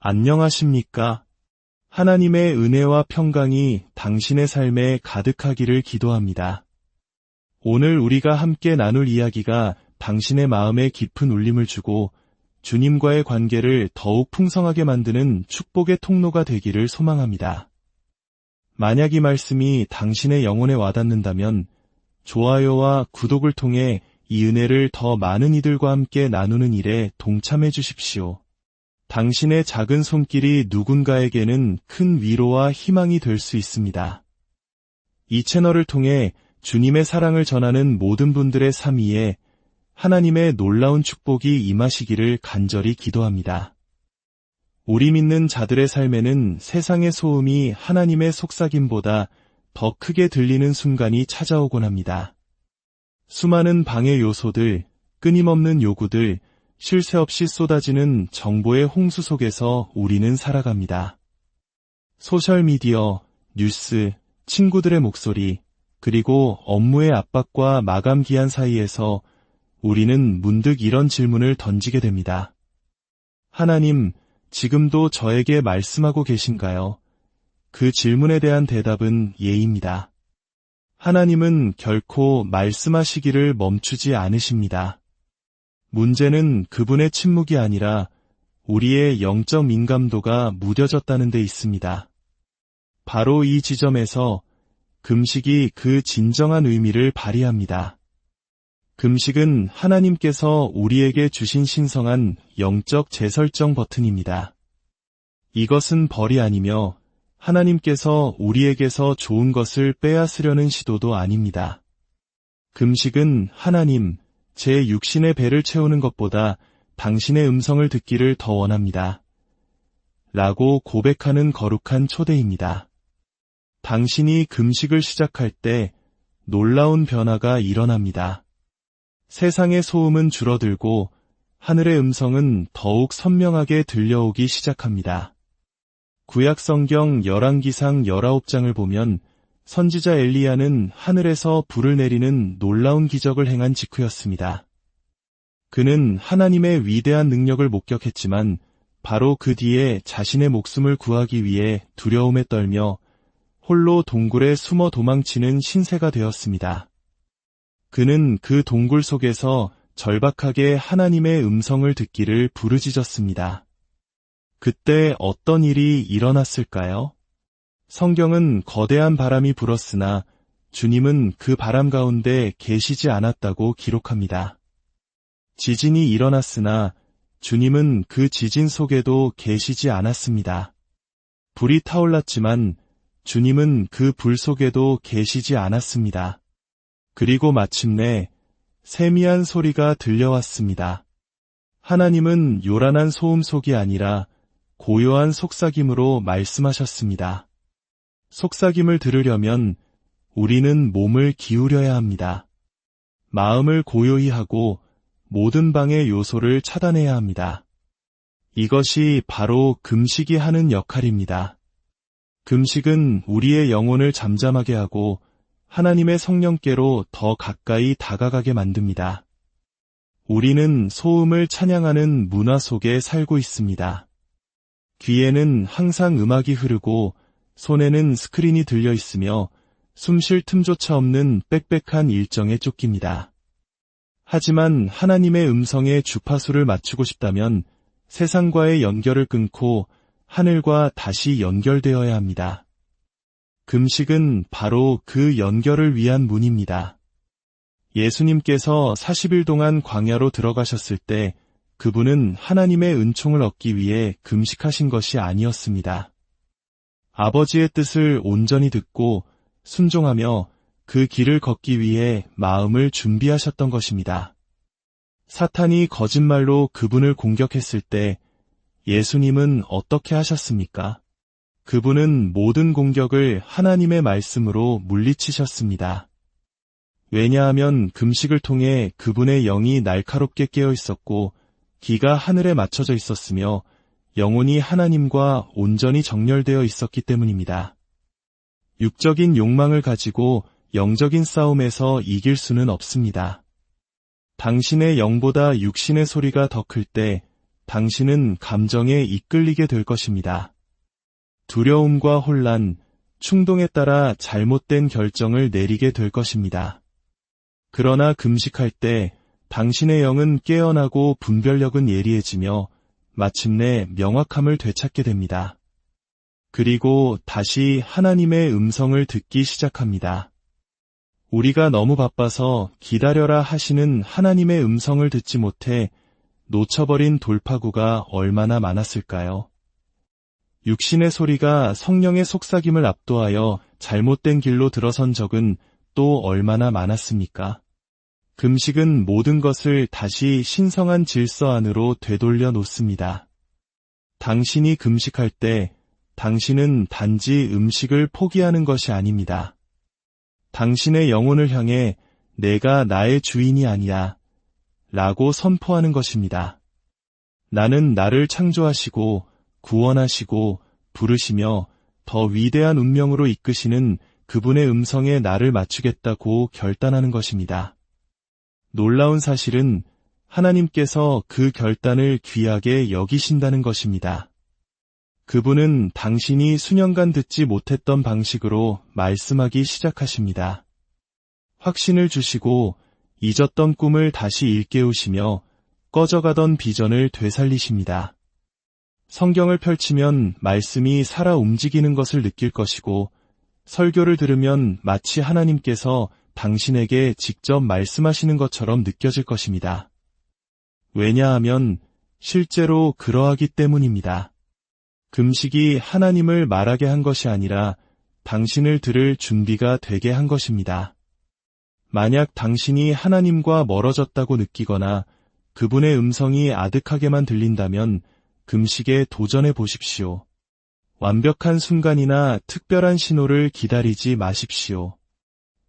안녕하십니까? 하나님의 은혜와 평강이 당신의 삶에 가득하기를 기도합니다. 오늘 우리가 함께 나눌 이야기가 당신의 마음에 깊은 울림을 주고 주님과의 관계를 더욱 풍성하게 만드는 축복의 통로가 되기를 소망합니다. 만약 이 말씀이 당신의 영혼에 와닿는다면 좋아요와 구독을 통해 이 은혜를 더 많은 이들과 함께 나누는 일에 동참해 주십시오. 당신의 작은 손길이 누군가에게는 큰 위로와 희망이 될 수 있습니다. 이 채널을 통해 주님의 사랑을 전하는 모든 분들의 삶 위에 하나님의 놀라운 축복이 임하시기를 간절히 기도합니다. 우리 믿는 자들의 삶에는 세상의 소음이 하나님의 속삭임보다 더 크게 들리는 순간이 찾아오곤 합니다. 수많은 방해 요소들, 끊임없는 요구들, 쉴 새 없이 쏟아지는 정보의 홍수 속에서 우리는 살아갑니다. 소셜미디어, 뉴스, 친구들의 목소리, 그리고 업무의 압박과 마감 기한 사이에서 우리는 문득 이런 질문을 던지게 됩니다. 하나님, 지금도 저에게 말씀하고 계신가요? 그 질문에 대한 대답은 예입니다. 하나님은 결코 말씀하시기를 멈추지 않으십니다. 문제는 그분의 침묵이 아니라 우리의 영적 민감도가 무뎌졌다는 데 있습니다. 바로 이 지점에서 금식이 그 진정한 의미를 발휘합니다. 금식은 하나님께서 우리에게 주신 신성한 영적 재설정 버튼입니다. 이것은 벌이 아니며 하나님께서 우리에게서 좋은 것을 빼앗으려는 시도도 아닙니다. 금식은 하나님, 제 육신의 배를 채우는 것보다 당신의 음성을 듣기를 더 원합니다. 라고 고백하는 거룩한 초대입니다. 당신이 금식을 시작할 때 놀라운 변화가 일어납니다. 세상의 소음은 줄어들고 하늘의 음성은 더욱 선명하게 들려오기 시작합니다. 구약성경 열왕기상 19장을 보면 선지자 엘리야는 하늘에서 불을 내리는 놀라운 기적을 행한 직후였습니다. 그는 하나님의 위대한 능력을 목격했지만 바로 그 뒤에 자신의 목숨을 구하기 위해 두려움에 떨며 홀로 동굴에 숨어 도망치는 신세가 되었습니다. 그는 그 동굴 속에서 절박하게 하나님의 음성을 듣기를 부르짖었습니다. 그때 어떤 일이 일어났을까요? 성경은 거대한 바람이 불었으나 주님은 그 바람 가운데 계시지 않았다고 기록합니다. 지진이 일어났으나 주님은 그 지진 속에도 계시지 않았습니다. 불이 타올랐지만 주님은 그 불 속에도 계시지 않았습니다. 그리고 마침내 세미한 소리가 들려왔습니다. 하나님은 요란한 소음 속이 아니라 고요한 속삭임으로 말씀하셨습니다. 속삭임을 들으려면 우리는 몸을 기울여야 합니다. 마음을 고요히 하고 모든 방해 요소를 차단해야 합니다. 이것이 바로 금식이 하는 역할입니다. 금식은 우리의 영혼을 잠잠하게 하고 하나님의 성령께로 더 가까이 다가가게 만듭니다. 우리는 소음을 찬양하는 문화 속에 살고 있습니다. 귀에는 항상 음악이 흐르고 손에는 스크린이 들려 있으며 숨쉴 틈조차 없는 빽빽한 일정에 쫓깁니다. 하지만 하나님의 음성에 주파수를 맞추고 싶다면 세상과의 연결을 끊고 하늘과 다시 연결되어야 합니다. 금식은 바로 그 연결을 위한 문입니다. 예수님께서 40일 동안 광야로 들어가셨을 때 그분은 하나님의 은총을 얻기 위해 금식하신 것이 아니었습니다. 아버지의 뜻을 온전히 듣고 순종하며 그 길을 걷기 위해 마음을 준비하셨던 것입니다. 사탄이 거짓말로 그분을 공격했을 때 예수님은 어떻게 하셨습니까? 그분은 모든 공격을 하나님의 말씀으로 물리치셨습니다. 왜냐하면 금식을 통해 그분의 영이 날카롭게 깨어 있었고 귀가 하늘에 맞춰져 있었으며 영혼이 하나님과 온전히 정렬되어 있었기 때문입니다. 육적인 욕망을 가지고 영적인 싸움에서 이길 수는 없습니다. 당신의 영보다 육신의 소리가 더 클 때 당신은 감정에 이끌리게 될 것입니다. 두려움과 혼란, 충동에 따라 잘못된 결정을 내리게 될 것입니다. 그러나 금식할 때 당신의 영은 깨어나고 분별력은 예리해지며 마침내 명확함을 되찾게 됩니다. 그리고 다시 하나님의 음성을 듣기 시작합니다. 우리가 너무 바빠서 기다려라 하시는 하나님의 음성을 듣지 못해 놓쳐버린 돌파구가 얼마나 많았을까요? 육신의 소리가 성령의 속삭임을 압도하여 잘못된 길로 들어선 적은 또 얼마나 많았습니까? 금식은 모든 것을 다시 신성한 질서 안으로 되돌려 놓습니다. 당신이 금식할 때 당신은 단지 음식을 포기하는 것이 아닙니다. 당신의 영혼을 향해 내가 나의 주인이 아니야 라고 선포하는 것입니다. 나는 나를 창조하시고 구원하시고 부르시며 더 위대한 운명으로 이끄시는 그분의 음성에 나를 맞추겠다고 결단하는 것입니다. 놀라운 사실은 하나님께서 그 결단을 귀하게 여기신다는 것입니다. 그분은 당신이 수년간 듣지 못했던 방식으로 말씀하기 시작하십니다. 확신을 주시고 잊었던 꿈을 다시 일깨우시며 꺼져가던 비전을 되살리십니다. 성경을 펼치면 말씀이 살아 움직이는 것을 느낄 것이고 설교를 들으면 마치 하나님께서 당신에게 직접 말씀하시는 것처럼 느껴질 것입니다. 왜냐하면 실제로 그러하기 때문입니다. 금식이 하나님을 말하게 한 것이 아니라 당신을 들을 준비가 되게 한 것입니다. 만약 당신이 하나님과 멀어졌다고 느끼거나 그분의 음성이 아득하게만 들린다면 금식에 도전해 보십시오. 완벽한 순간이나 특별한 신호를 기다리지 마십시오.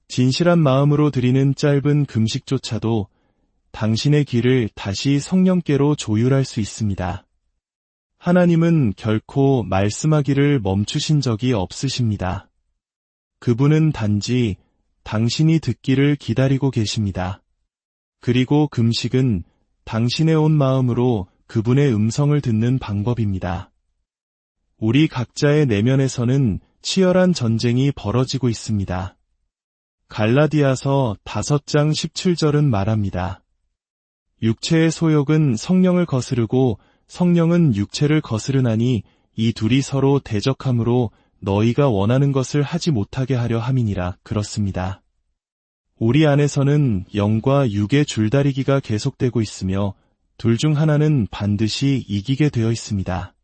진실한 마음으로 드리는 짧은 금식조차도 당신의 길을 다시 성령께로 조율할 수 있습니다. 하나님은 결코 말씀하기를 멈추신 적이 없으십니다. 그분은 단지 당신이 듣기를 기다리고 계십니다. 그리고 금식은 당신의 온 마음으로 그분의 음성을 듣는 방법입니다. 우리 각자의 내면에서는 치열한 전쟁이 벌어지고 있습니다. 갈라디아서 5장 17절은 말합니다. 육체의 소욕은 성령을 거스르고 성령은 육체를 거스르나니 이 둘이 서로 대적함으로 너희가 원하는 것을 하지 못하게 하려 함이니라. 그렇습니다. 우리 안에서는 영과 육의 줄다리기가 계속되고 있으며 둘 중 하나는 반드시 이기게 되어 있습니다.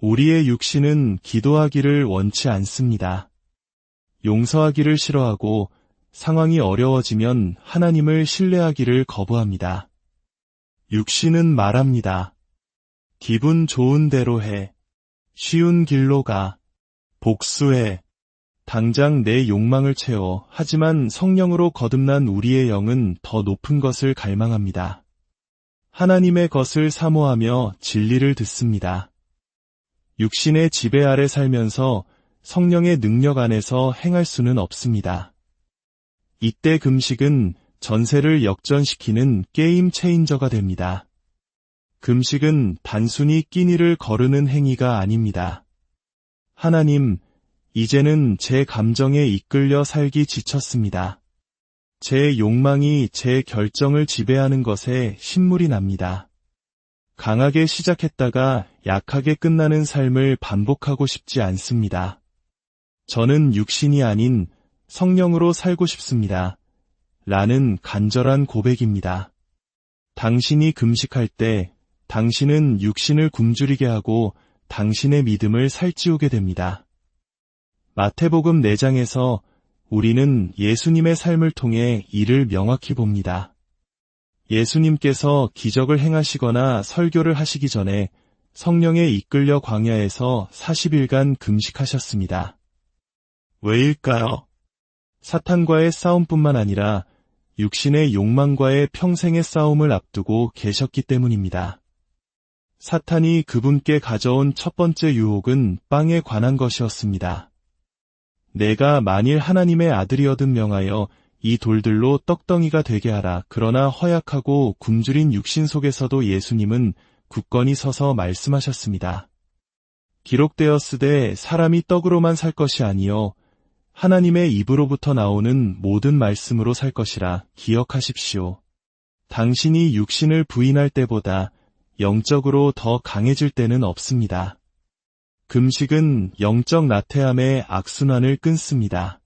우리의 육신은 기도하기를 원치 않습니다. 용서하기를 싫어하고 상황이 어려워지면 하나님을 신뢰하기를 거부합니다. 육신은 말합니다. 기분 좋은 대로 해. 쉬운 길로 가. 복수해. 당장 내 욕망을 채워. 하지만 성령으로 거듭난 우리의 영은 더 높은 것을 갈망합니다. 하나님의 것을 사모하며 진리를 듣습니다. 육신의 지배 아래 살면서 성령의 능력 안에서 행할 수는 없습니다. 이때 금식은 전세를 역전시키는 게임 체인저가 됩니다. 금식은 단순히 끼니를 거르는 행위가 아닙니다. 하나님, 이제는 제 감정에 이끌려 살기 지쳤습니다. 제 욕망이 제 결정을 지배하는 것에 신물이 납니다. 강하게 시작했다가 약하게 끝나는 삶을 반복하고 싶지 않습니다. 저는 육신이 아닌 성령으로 살고 싶습니다. 라는 간절한 고백입니다. 당신이 금식할 때 당신은 육신을 굶주리게 하고 당신의 믿음을 살찌우게 됩니다. 마태복음 4장에서 우리는 예수님의 삶을 통해 이를 명확히 봅니다. 예수님께서 기적을 행하시거나 설교를 하시기 전에 성령에 이끌려 광야에서 40일간 금식하셨습니다. 왜일까요? 사탄과의 싸움뿐만 아니라 육신의 욕망과의 평생의 싸움을 앞두고 계셨기 때문입니다. 사탄이 그분께 가져온 첫 번째 유혹은 빵에 관한 것이었습니다. 내가 만일 하나님의 아들이어든 명하여 이 돌들로 떡덩이가 되게 하라. 그러나 허약하고 굶주린 육신 속에서도 예수님은 굳건히 서서 말씀하셨습니다. 기록되었으되 사람이 떡으로만 살 것이 아니요 하나님의 입으로부터 나오는 모든 말씀으로 살 것이라 기억하십시오. 당신이 육신을 부인할 때보다 영적으로 더 강해질 때는 없습니다. 금식은 영적 나태함의 악순환을 끊습니다.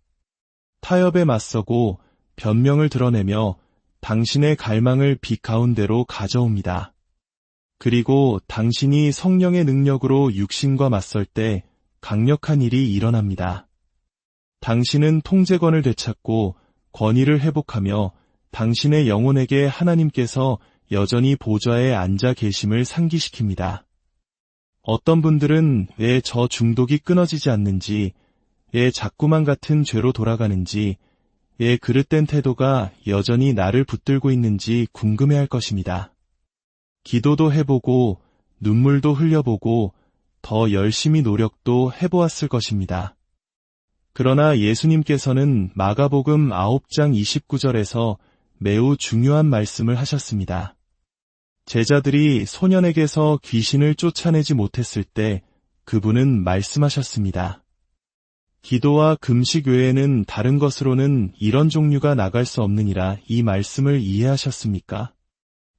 타협에 맞서고 변명을 드러내며 당신의 갈망을 빛 가운데로 가져옵니다. 그리고 당신이 성령의 능력으로 육신과 맞설 때 강력한 일이 일어납니다. 당신은 통제권을 되찾고 권위를 회복하며 당신의 영혼에게 하나님께서 여전히 보좌에 앉아 계심을 상기시킵니다. 어떤 분들은 왜 저 중독이 끊어지지 않는지, 왜 자꾸만 같은 죄로 돌아가는지, 왜 그릇된 태도가 여전히 나를 붙들고 있는지 궁금해할 것입니다. 기도도 해보고 눈물도 흘려보고 더 열심히 노력도 해보았을 것입니다. 그러나 예수님께서는 마가복음 9장 29절에서 매우 중요한 말씀을 하셨습니다. 제자들이 소년에게서 귀신을 쫓아내지 못했을 때 그분은 말씀하셨습니다. 기도와 금식 외에는 다른 것으로는 이런 종류가 나갈 수 없느니라. 이 말씀을 이해하셨습니까?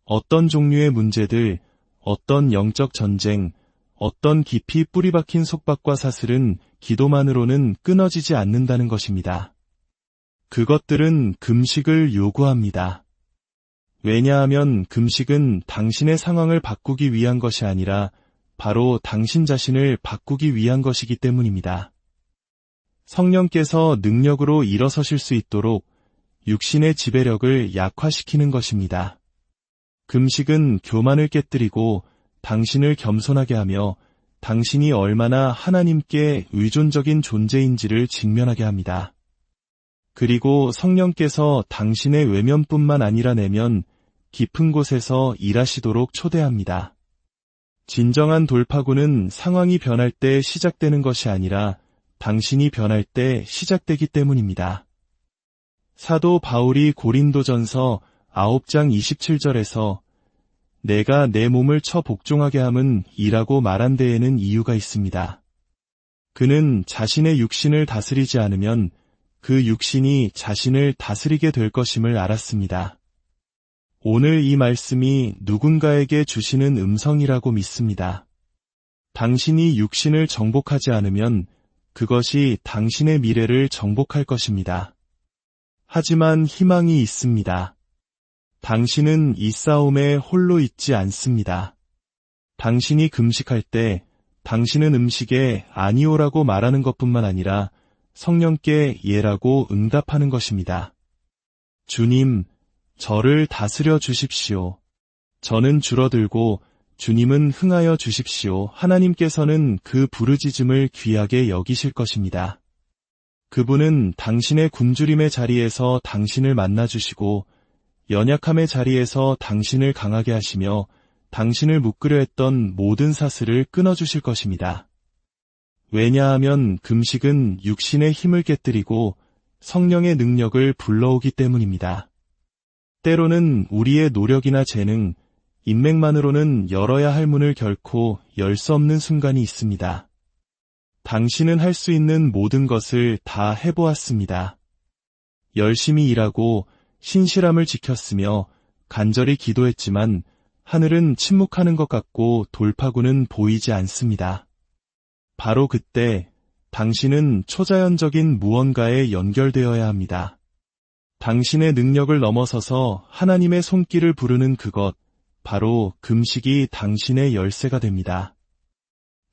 어떤 종류의 문제들, 어떤 영적 전쟁, 어떤 깊이 뿌리 박힌 속박과 사슬은 기도만으로는 끊어지지 않는다는 것입니다. 그것들은 금식을 요구합니다. 왜냐하면 금식은 당신의 상황을 바꾸기 위한 것이 아니라 바로 당신 자신을 바꾸기 위한 것이기 때문입니다. 성령께서 능력으로 일어서실 수 있도록 육신의 지배력을 약화시키는 것입니다. 금식은 교만을 깨뜨리고 당신을 겸손하게 하며 당신이 얼마나 하나님께 의존적인 존재인지를 직면하게 합니다. 그리고 성령께서 당신의 외면뿐만 아니라 내면 깊은 곳에서 일하시도록 초대합니다. 진정한 돌파구는 상황이 변할 때 시작되는 것이 아니라 당신이 변할 때 시작되기 때문입니다. 사도 바울이 고린도전서 9장 27절에서 내가 내 몸을 쳐 복종하게 함은 이라고 말한 데에는 이유가 있습니다. 그는 자신의 육신을 다스리지 않으면 그 육신이 자신을 다스리게 될 것임을 알았습니다. 오늘 이 말씀이 누군가에게 주시는 음성이라고 믿습니다. 당신이 육신을 정복하지 않으면 그것이 당신의 미래를 정복할 것입니다. 하지만 희망이 있습니다. 당신은 이 싸움에 홀로 있지 않습니다. 당신이 금식할 때 당신은 음식에 아니오라고 말하는 것뿐만 아니라 성령께 예라고 응답하는 것입니다. 주님, 저를 다스려 주십시오. 저는 줄어들고 주님은 흥하여 주십시오. 하나님께서는 그 부르짖음을 귀하게 여기실 것입니다. 그분은 당신의 굶주림의 자리에서 당신을 만나주시고 연약함의 자리에서 당신을 강하게 하시며 당신을 묶으려 했던 모든 사슬을 끊어주실 것입니다. 왜냐하면 금식은 육신의 힘을 깨뜨리고 성령의 능력을 불러오기 때문입니다. 때로는 우리의 노력이나 재능, 인맥만으로는 열어야 할 문을 결코 열 수 없는 순간이 있습니다. 당신은 할 수 있는 모든 것을 다 해보았습니다. 열심히 일하고 신실함을 지켰으며 간절히 기도했지만 하늘은 침묵하는 것 같고 돌파구는 보이지 않습니다. 바로 그때 당신은 초자연적인 무언가에 연결되어야 합니다. 당신의 능력을 넘어서서 하나님의 손길을 부르는 그것, 바로 금식이 당신의 열쇠가 됩니다.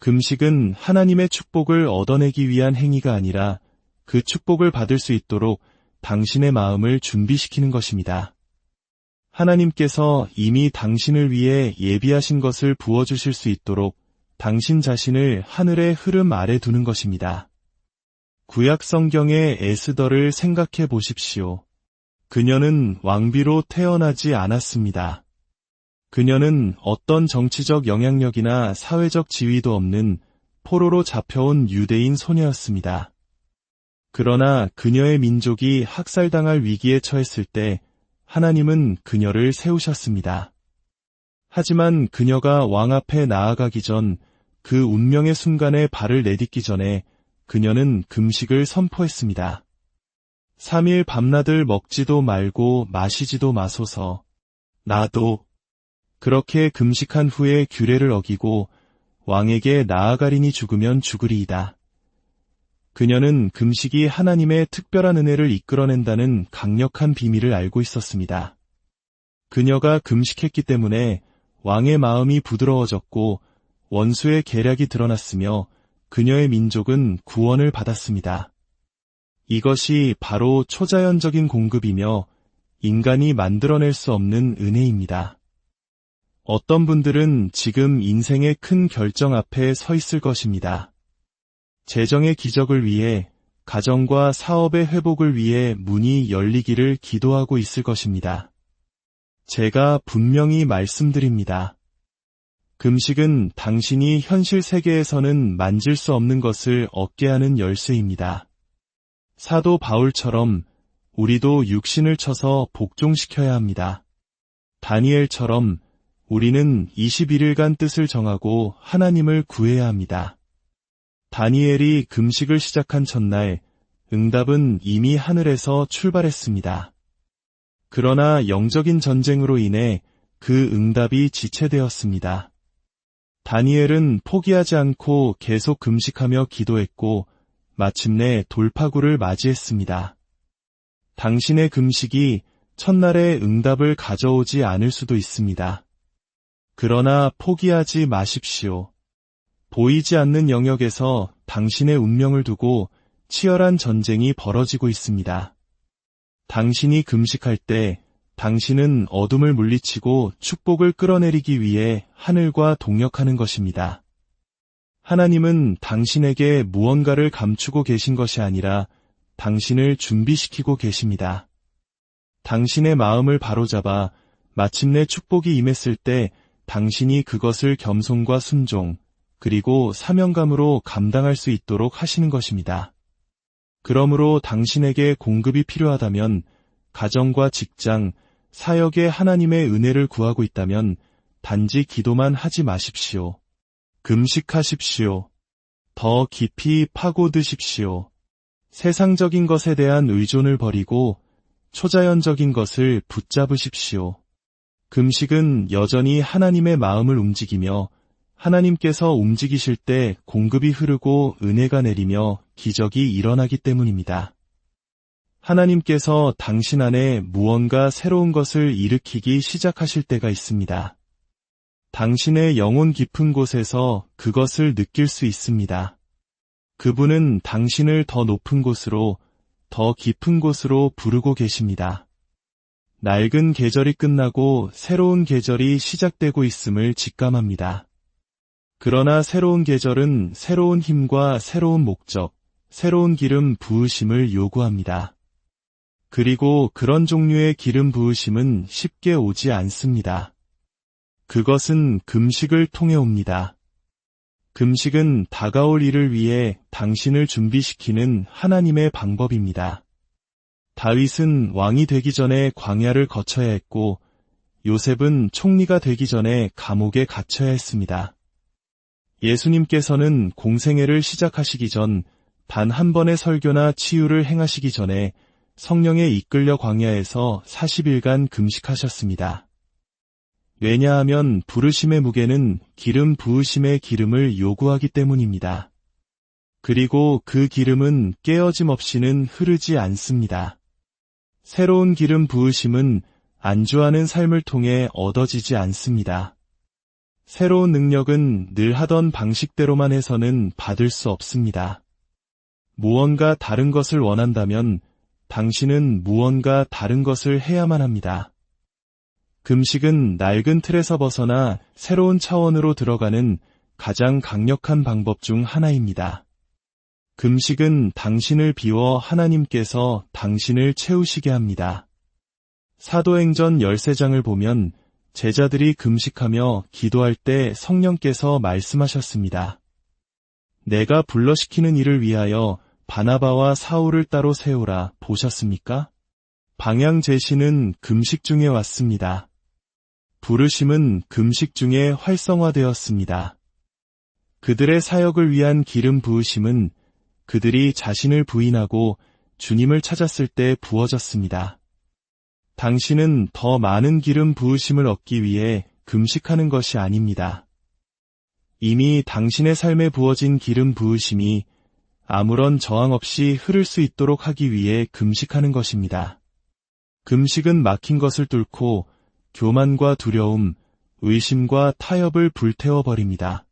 금식은 하나님의 축복을 얻어내기 위한 행위가 아니라 그 축복을 받을 수 있도록 당신의 마음을 준비시키는 것입니다. 하나님께서 이미 당신을 위해 예비하신 것을 부어주실 수 있도록 당신 자신을 하늘의 흐름 아래 두는 것입니다. 구약 성경의 에스더를 생각해 보십시오. 그녀는 왕비로 태어나지 않았습니다. 그녀는 어떤 정치적 영향력이나 사회적 지위도 없는 포로로 잡혀온 유대인 소녀였습니다. 그러나 그녀의 민족이 학살당할 위기에 처했을 때 하나님은 그녀를 세우셨습니다. 하지만 그녀가 왕 앞에 나아가기 전 그 운명의 순간에 발을 내딛기 전에 그녀는 금식을 선포했습니다. 3일 밤낮을 먹지도 말고 마시지도 마소서. 나도. 그렇게 금식한 후에 규례를 어기고 왕에게 나아가리니 죽으면 죽으리이다. 그녀는 금식이 하나님의 특별한 은혜를 이끌어낸다는 강력한 비밀을 알고 있었습니다. 그녀가 금식했기 때문에 왕의 마음이 부드러워졌고 원수의 계략이 드러났으며 그녀의 민족은 구원을 받았습니다. 이것이 바로 초자연적인 공급이며 인간이 만들어낼 수 없는 은혜입니다. 어떤 분들은 지금 인생의 큰 결정 앞에 서 있을 것입니다. 재정의 기적을 위해, 가정과 사업의 회복을 위해 문이 열리기를 기도하고 있을 것입니다. 제가 분명히 말씀드립니다. 금식은 당신이 현실 세계에서는 만질 수 없는 것을 얻게 하는 열쇠입니다. 사도 바울처럼 우리도 육신을 쳐서 복종시켜야 합니다. 다니엘처럼 우리는 21일간 뜻을 정하고 하나님을 구해야 합니다. 다니엘이 금식을 시작한 첫날, 응답은 이미 하늘에서 출발했습니다. 그러나 영적인 전쟁으로 인해 그 응답이 지체되었습니다. 다니엘은 포기하지 않고 계속 금식하며 기도했고 마침내 돌파구를 맞이했습니다. 당신의 금식이 첫날의 응답을 가져오지 않을 수도 있습니다. 그러나 포기하지 마십시오. 보이지 않는 영역에서 당신의 운명을 두고 치열한 전쟁이 벌어지고 있습니다. 당신이 금식할 때 당신은 어둠을 물리치고 축복을 끌어내리기 위해 하늘과 동역하는 것입니다. 하나님은 당신에게 무언가를 감추고 계신 것이 아니라 당신을 준비시키고 계십니다. 당신의 마음을 바로잡아 마침내 축복이 임했을 때 당신이 그것을 겸손과 순종, 그리고 사명감으로 감당할 수 있도록 하시는 것입니다. 그러므로 당신에게 공급이 필요하다면 가정과 직장, 사역에 하나님의 은혜를 구하고 있다면 단지 기도만 하지 마십시오. 금식하십시오. 더 깊이 파고드십시오. 세상적인 것에 대한 의존을 버리고 초자연적인 것을 붙잡으십시오. 금식은 여전히 하나님의 마음을 움직이며 하나님께서 움직이실 때 공급이 흐르고 은혜가 내리며 기적이 일어나기 때문입니다. 하나님께서 당신 안에 무언가 새로운 것을 일으키기 시작하실 때가 있습니다. 당신의 영혼 깊은 곳에서 그것을 느낄 수 있습니다. 그분은 당신을 더 높은 곳으로, 더 깊은 곳으로 부르고 계십니다. 낡은 계절이 끝나고 새로운 계절이 시작되고 있음을 직감합니다. 그러나 새로운 계절은 새로운 힘과 새로운 목적, 새로운 기름 부으심을 요구합니다. 그리고 그런 종류의 기름 부으심은 쉽게 오지 않습니다. 그것은 금식을 통해 옵니다. 금식은 다가올 일을 위해 당신을 준비시키는 하나님의 방법입니다. 다윗은 왕이 되기 전에 광야를 거쳐야 했고 요셉은 총리가 되기 전에 감옥에 갇혀야 했습니다. 예수님께서는 공생애를 시작하시기 전 단 한 번의 설교나 치유를 행하시기 전에 성령에 이끌려 광야에서 40일간 금식하셨습니다. 왜냐하면 부르심의 무게는 기름 부으심의 기름을 요구하기 때문입니다. 그리고 그 기름은 깨어짐 없이는 흐르지 않습니다. 새로운 기름 부으심은 안주하는 삶을 통해 얻어지지 않습니다. 새로운 능력은 늘 하던 방식대로만 해서는 받을 수 없습니다. 무언가 다른 것을 원한다면 당신은 무언가 다른 것을 해야만 합니다. 금식은 낡은 틀에서 벗어나 새로운 차원으로 들어가는 가장 강력한 방법 중 하나입니다. 금식은 당신을 비워 하나님께서 당신을 채우시게 합니다. 사도행전 13장을 보면 제자들이 금식하며 기도할 때 성령께서 말씀하셨습니다. 내가 불러시키는 일을 위하여 바나바와 사울을 따로 세우라 보셨습니까? 방향 제시는 금식 중에 왔습니다. 부르심은 금식 중에 활성화되었습니다. 그들의 사역을 위한 기름 부으심은 그들이 자신을 부인하고 주님을 찾았을 때 부어졌습니다. 당신은 더 많은 기름 부으심을 얻기 위해 금식하는 것이 아닙니다. 이미 당신의 삶에 부어진 기름 부으심이 아무런 저항 없이 흐를 수 있도록 하기 위해 금식하는 것입니다. 금식은 막힌 것을 뚫고 교만과 두려움, 의심과 타협을 불태워버립니다.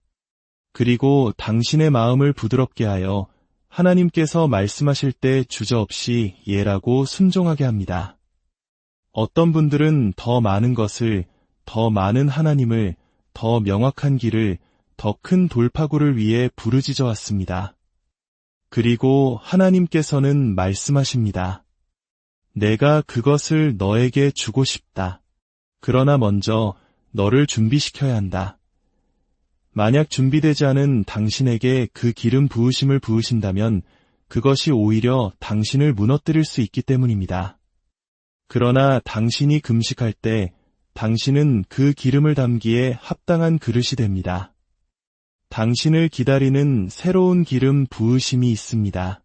그리고 당신의 마음을 부드럽게 하여 하나님께서 말씀하실 때 주저없이 예라고 순종하게 합니다. 어떤 분들은 더 많은 것을, 더 많은 하나님을, 더 명확한 길을, 더 큰 돌파구를 위해 부르짖어 왔습니다. 그리고 하나님께서는 말씀하십니다. 내가 그것을 너에게 주고 싶다. 그러나 먼저 너를 준비시켜야 한다. 만약 준비되지 않은 당신에게 그 기름 부으심을 부으신다면 그것이 오히려 당신을 무너뜨릴 수 있기 때문입니다. 그러나 당신이 금식할 때 당신은 그 기름을 담기에 합당한 그릇이 됩니다. 당신을 기다리는 새로운 기름 부으심이 있습니다.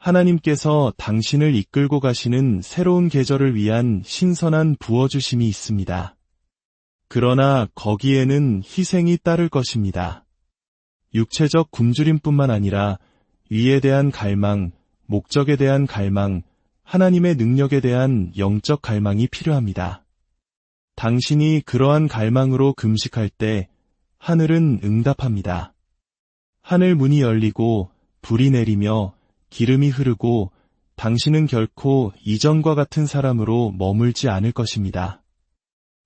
하나님께서 당신을 이끌고 가시는 새로운 계절을 위한 신선한 부어주심이 있습니다. 그러나 거기에는 희생이 따를 것입니다. 육체적 굶주림뿐만 아니라 위에 대한 갈망, 목적에 대한 갈망, 하나님의 능력에 대한 영적 갈망이 필요합니다. 당신이 그러한 갈망으로 금식할 때 하늘은 응답합니다. 하늘 문이 열리고 불이 내리며 기름이 흐르고 당신은 결코 이전과 같은 사람으로 머물지 않을 것입니다.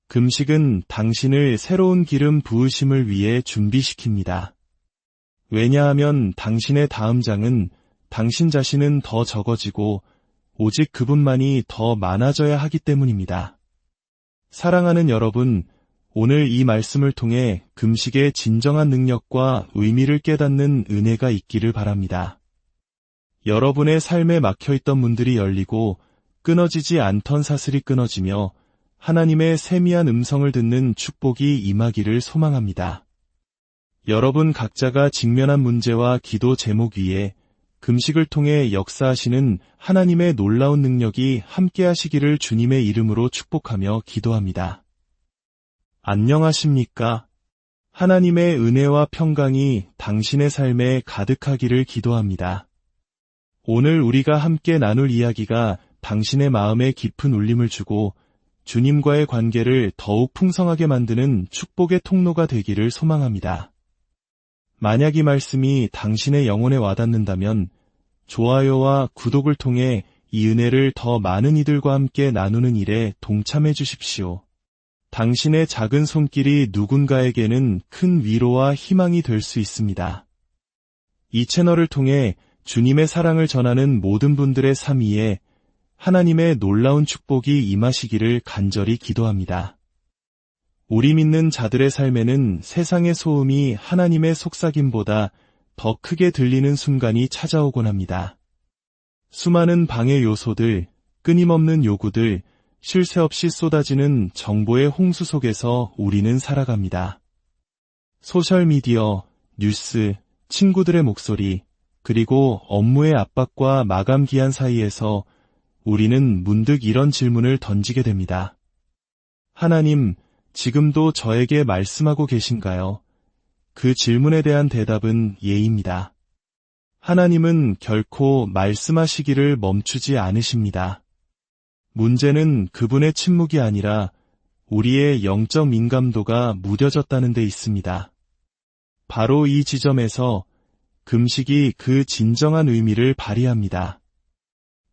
금식은 당신을 새로운 기름 부으심을 위해 준비시킵니다. 왜냐하면 당신의 다음 장은 당신 자신은 더 적어지고 오직 그분만이 더 많아져야 하기 때문입니다. 사랑하는 여러분, 오늘 이 말씀을 통해 금식의 진정한 능력과 의미를 깨닫는 은혜가 있기를 바랍니다. 여러분의 삶에 막혀있던 문들이 열리고 끊어지지 않던 사슬이 끊어지며 하나님의 세미한 음성을 듣는 축복이 임하기를 소망합니다. 여러분 각자가 직면한 문제와 기도 제목 위에 금식을 통해 역사하시는 하나님의 놀라운 능력이 함께하시기를 주님의 이름으로 축복하며 기도합니다. 안녕하십니까? 하나님의 은혜와 평강이 당신의 삶에 가득하기를 기도합니다. 오늘 우리가 함께 나눌 이야기가 당신의 마음에 깊은 울림을 주고 주님과의 관계를 더욱 풍성하게 만드는 축복의 통로가 되기를 소망합니다. 만약 이 말씀이 당신의 영혼에 와닿는다면 좋아요와 구독을 통해 이 은혜를 더 많은 이들과 함께 나누는 일에 동참해 주십시오. 당신의 작은 손길이 누군가에게는 큰 위로와 희망이 될 수 있습니다. 이 채널을 통해 주님의 사랑을 전하는 모든 분들의 삶 위에 하나님의 놀라운 축복이 임하시기를 간절히 기도합니다. 우리 믿는 자들의 삶에는 세상의 소음이 하나님의 속삭임보다 더 크게 들리는 순간이 찾아오곤 합니다. 수많은 방해 요소들, 끊임없는 요구들, 쉴 새 없이 쏟아지는 정보의 홍수 속에서 우리는 살아갑니다. 소셜미디어, 뉴스, 친구들의 목소리, 그리고 업무의 압박과 마감 기한 사이에서 우리는 문득 이런 질문을 던지게 됩니다. 하나님, 지금도 저에게 말씀하고 계신가요? 그 질문에 대한 대답은 예입니다. 하나님은 결코 말씀하시기를 멈추지 않으십니다. 문제는 그분의 침묵이 아니라 우리의 영적 민감도가 무뎌졌다는 데 있습니다. 바로 이 지점에서 금식이 그 진정한 의미를 발휘합니다.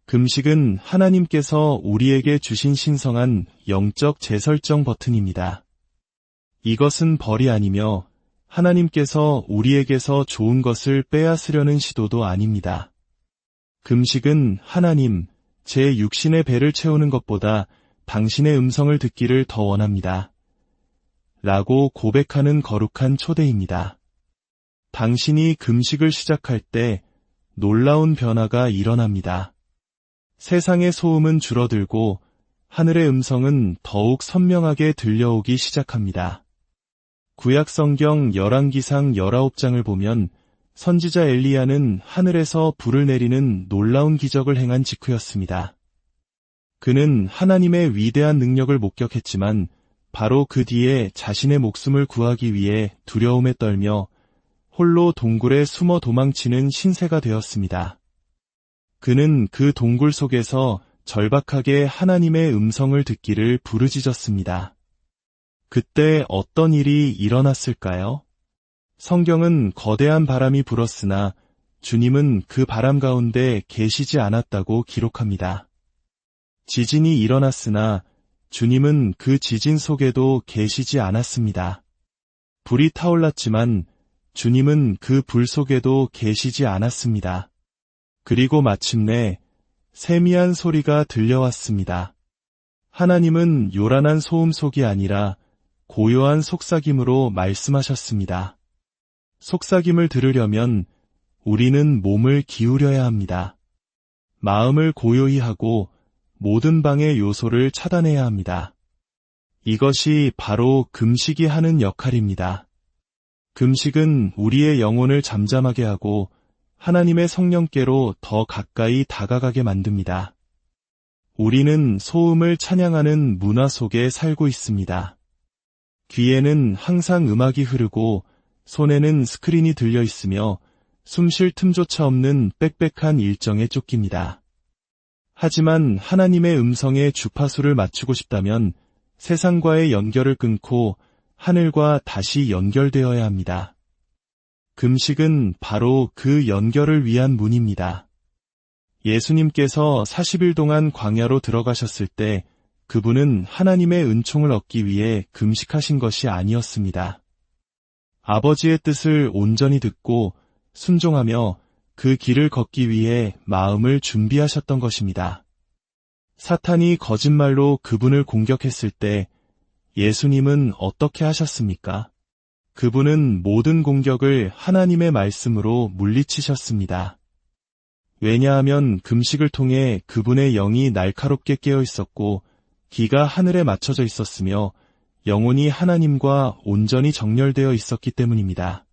금식은 하나님께서 우리에게 주신 신성한 영적 재설정 버튼입니다. 이것은 벌이 아니며 하나님께서 우리에게서 좋은 것을 빼앗으려는 시도도 아닙니다. 금식은 하나님, 제 육신의 배를 채우는 것보다 당신의 음성을 듣기를 더 원합니다. 라고 고백하는 거룩한 초대입니다. 당신이 금식을 시작할 때 놀라운 변화가 일어납니다. 세상의 소음은 줄어들고 하늘의 음성은 더욱 선명하게 들려오기 시작합니다. 구약 성경 열왕기상 19장을 보면 선지자 엘리야는 하늘에서 불을 내리는 놀라운 기적을 행한 직후였습니다. 그는 하나님의 위대한 능력을 목격했지만 바로 그 뒤에 자신의 목숨을 구하기 위해 두려움에 떨며 홀로 동굴에 숨어 도망치는 신세가 되었습니다. 그는 그 동굴 속에서 절박하게 하나님의 음성을 듣기를 부르짖었습니다. 그때 어떤 일이 일어났을까요? 성경은 거대한 바람이 불었으나 주님은 그 바람 가운데 계시지 않았다고 기록합니다. 지진이 일어났으나 주님은 그 지진 속에도 계시지 않았습니다. 불이 타올랐지만 주님은 그 불 속에도 계시지 않았습니다. 그리고 마침내 세미한 소리가 들려왔습니다. 하나님은 요란한 소음 속이 아니라 고요한 속삭임으로 말씀하셨습니다. 속삭임을 들으려면 우리는 몸을 기울여야 합니다. 마음을 고요히 하고 모든 방해 요소를 차단해야 합니다. 이것이 바로 금식이 하는 역할입니다. 금식은 우리의 영혼을 잠잠하게 하고 하나님의 성령께로 더 가까이 다가가게 만듭니다. 우리는 소음을 찬양하는 문화 속에 살고 있습니다. 귀에는 항상 음악이 흐르고 손에는 스크린이 들려 있으며 숨 쉴 틈조차 없는 빽빽한 일정에 쫓깁니다. 하지만 하나님의 음성에 주파수를 맞추고 싶다면 세상과의 연결을 끊고 하늘과 다시 연결되어야 합니다. 금식은 바로 그 연결을 위한 문입니다. 예수님께서 40일 동안 광야로 들어가셨을 때 그분은 하나님의 은총을 얻기 위해 금식하신 것이 아니었습니다. 아버지의 뜻을 온전히 듣고 순종하며 그 길을 걷기 위해 마음을 준비하셨던 것입니다. 사탄이 거짓말로 그분을 공격했을 때 예수님은 어떻게 하셨습니까? 그분은 모든 공격을 하나님의 말씀으로 물리치셨습니다. 왜냐하면 금식을 통해 그분의 영이 날카롭게 깨어 있었고 귀가 하늘에 맞춰져 있었으며 영혼이 하나님과 온전히 정렬되어 있었기 때문입니다.